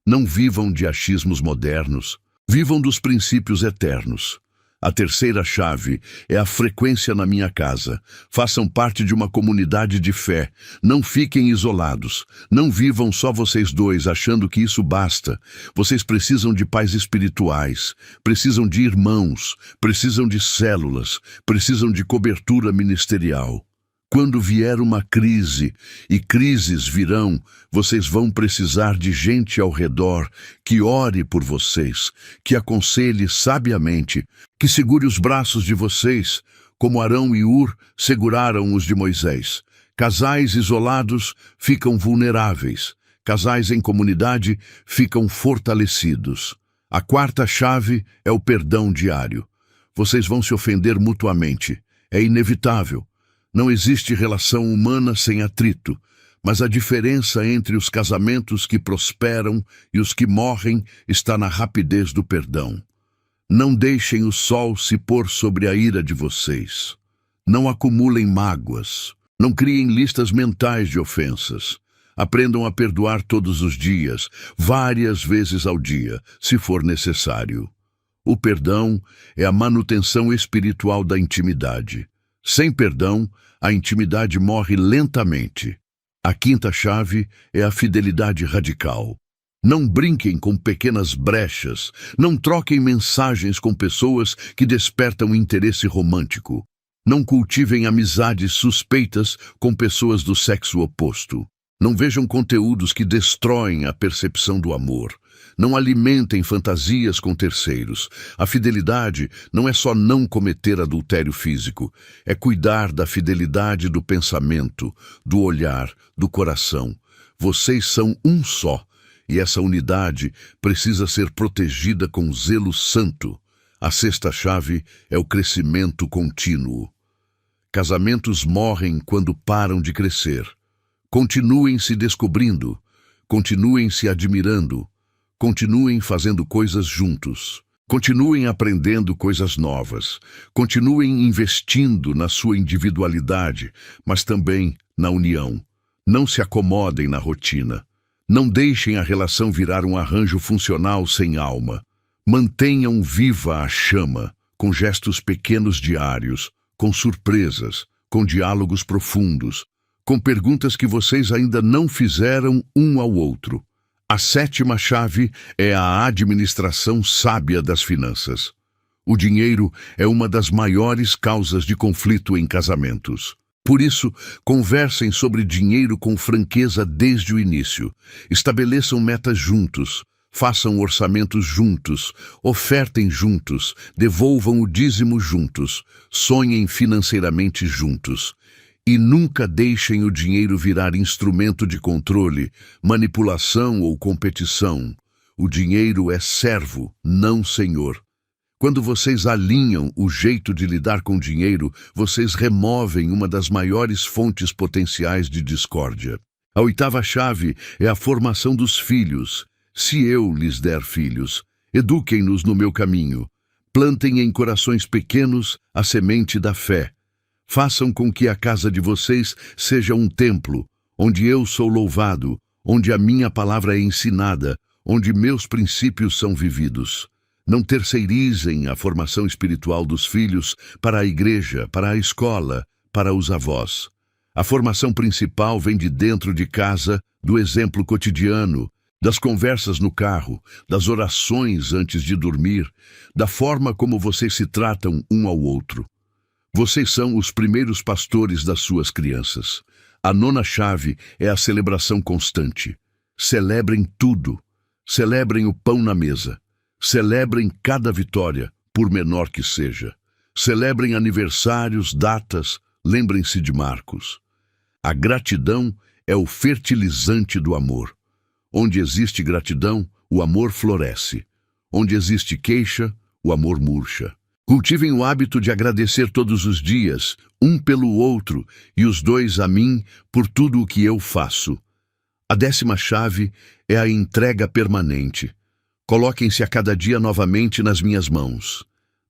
Não vivam de achismos modernos, vivam dos princípios eternos. A terceira chave é a frequência na minha casa. Façam parte de uma comunidade de fé. Não fiquem isolados. Não vivam só vocês dois achando que isso basta. Vocês precisam de pais espirituais, precisam de irmãos, precisam de células, precisam de cobertura ministerial. Quando vier uma crise, e crises virão, vocês vão precisar de gente ao redor que ore por vocês, que aconselhe sabiamente, que segure os braços de vocês, como Arão e Ur seguraram os de Moisés. Casais isolados ficam vulneráveis, casais em comunidade ficam fortalecidos. A quarta chave é o perdão diário. Vocês vão se ofender mutuamente, é inevitável. Não existe relação humana sem atrito, mas a diferença entre os casamentos que prosperam e os que morrem está na rapidez do perdão. Não deixem o sol se pôr sobre a ira de vocês. Não acumulem mágoas. Não criem listas mentais de ofensas. Aprendam a perdoar todos os dias, várias vezes ao dia, se for necessário. O perdão é a manutenção espiritual da intimidade. Sem perdão, a intimidade morre lentamente. A quinta chave é a fidelidade radical. Não brinquem com pequenas brechas, não troquem mensagens com pessoas que despertam interesse romântico. Não cultivem amizades suspeitas com pessoas do sexo oposto. Não vejam conteúdos que destroem a percepção do amor. Não alimentem fantasias com terceiros. A fidelidade não é só não cometer adultério físico, é cuidar da fidelidade do pensamento, do olhar, do coração. Vocês são um só, e essa unidade precisa ser protegida com zelo santo. A sexta chave é o crescimento contínuo. Casamentos morrem quando param de crescer. Continuem se descobrindo, continuem se admirando, continuem fazendo coisas juntos, continuem aprendendo coisas novas, continuem investindo na sua individualidade, mas também na união. Não se acomodem na rotina. Não deixem a relação virar um arranjo funcional sem alma. Mantenham viva a chama, com gestos pequenos diários, com surpresas, com diálogos profundos, com perguntas que vocês ainda não fizeram um ao outro. A sétima chave é a administração sábia das finanças. O dinheiro é uma das maiores causas de conflito em casamentos. Por isso, conversem sobre dinheiro com franqueza desde o início. Estabeleçam metas juntos. Façam orçamentos juntos, ofertem juntos, devolvam o dízimo juntos, sonhem financeiramente juntos. E nunca deixem o dinheiro virar instrumento de controle, manipulação ou competição. O dinheiro é servo, não senhor. Quando vocês alinham o jeito de lidar com o dinheiro, vocês removem uma das maiores fontes potenciais de discórdia. A oitava chave é a formação dos filhos. Se eu lhes der filhos, eduquem-nos no meu caminho. Plantem em corações pequenos a semente da fé. Façam com que a casa de vocês seja um templo, onde eu sou louvado, onde a minha palavra é ensinada, onde meus princípios são vividos. Não terceirizem a formação espiritual dos filhos para a igreja, para a escola, para os avós. A formação principal vem de dentro de casa, do exemplo cotidiano, das conversas no carro, das orações antes de dormir, da forma como vocês se tratam um ao outro. Vocês são os primeiros pastores das suas crianças. A nona chave é a celebração constante. Celebrem tudo. Celebrem o pão na mesa. Celebrem cada vitória, por menor que seja. Celebrem aniversários, datas, lembrem-se de Marcos. A gratidão é o fertilizante do amor. Onde existe gratidão, o amor floresce. Onde existe queixa, o amor murcha. Cultivem o hábito de agradecer todos os dias, um pelo outro, e os dois a mim, por tudo o que eu faço. A 10ª chave é a entrega permanente. Coloquem-se a cada dia novamente nas minhas mãos.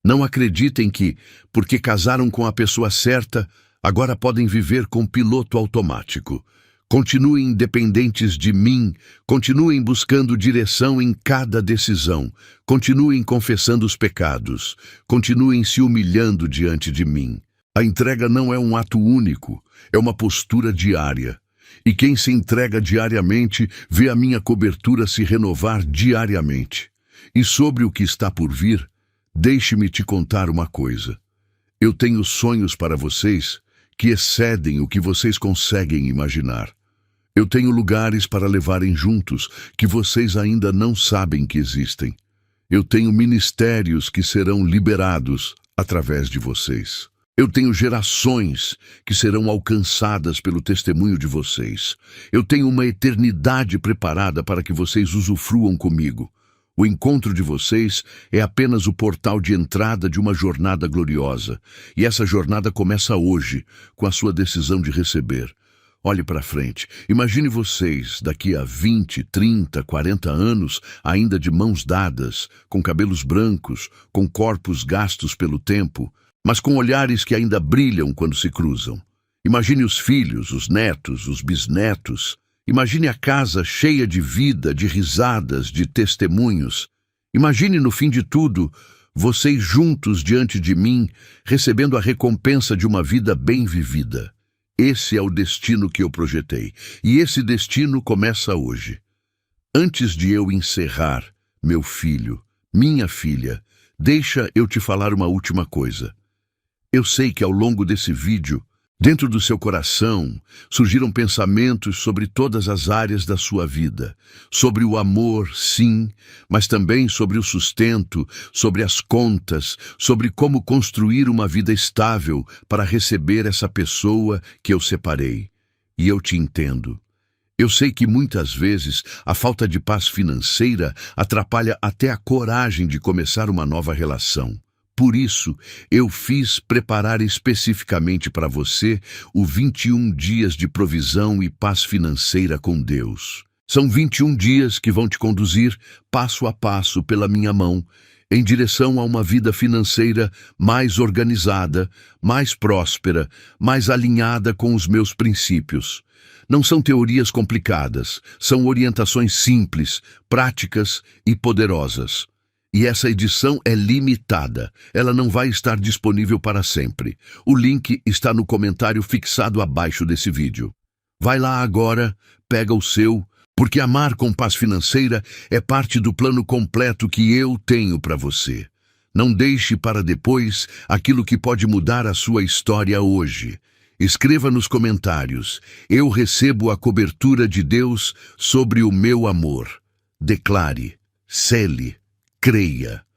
Não acreditem que, porque casaram com a pessoa certa, agora podem viver com piloto automático. Continuem dependentes de mim, continuem buscando direção em cada decisão, continuem confessando os pecados, continuem se humilhando diante de mim. A entrega não é um ato único, é uma postura diária. E quem se entrega diariamente vê a minha cobertura se renovar diariamente. E sobre o que está por vir, deixe-me te contar uma coisa. Eu tenho sonhos para vocês que excedem o que vocês conseguem imaginar. Eu tenho lugares para levarem juntos que vocês ainda não sabem que existem. Eu tenho ministérios que serão liberados através de vocês. Eu tenho gerações que serão alcançadas pelo testemunho de vocês. Eu tenho uma eternidade preparada para que vocês usufruam comigo. O encontro de vocês é apenas o portal de entrada de uma jornada gloriosa. E essa jornada começa hoje, com a sua decisão de receber. Olhe para frente. Imagine vocês, daqui a 20, 30, 40 anos, ainda de mãos dadas, com cabelos brancos, com corpos gastos pelo tempo, mas com olhares que ainda brilham quando se cruzam. Imagine os filhos, os netos, os bisnetos. Imagine a casa cheia de vida, de risadas, de testemunhos. Imagine, no fim de tudo, vocês juntos diante de mim, recebendo a recompensa de uma vida bem vivida. Esse é o destino que eu projetei, e esse destino começa hoje. Antes de eu encerrar, meu filho, minha filha, deixa eu te falar uma última coisa. Eu sei que ao longo desse vídeo, dentro do seu coração, surgiram pensamentos sobre todas as áreas da sua vida. Sobre o amor, sim, mas também sobre o sustento, sobre as contas, sobre como construir uma vida estável para receber essa pessoa que eu separei. E eu te entendo. Eu sei que muitas vezes a falta de paz financeira atrapalha até a coragem de começar uma nova relação. Por isso, eu fiz preparar especificamente para você o 21 dias de provisão e paz financeira com Deus. São 21 dias que vão te conduzir, passo a passo, pela minha mão, em direção a uma vida financeira mais organizada, mais próspera, mais alinhada com os meus princípios. Não são teorias complicadas, são orientações simples, práticas e poderosas. E essa edição é limitada, ela não vai estar disponível para sempre. O link está no comentário fixado abaixo desse vídeo. Vai lá agora, pega o seu, porque amar com paz financeira é parte do plano completo que eu tenho para você. Não deixe para depois aquilo que pode mudar a sua história hoje. Escreva nos comentários: eu recebo a cobertura de Deus sobre o meu amor. Declare, cele, creia.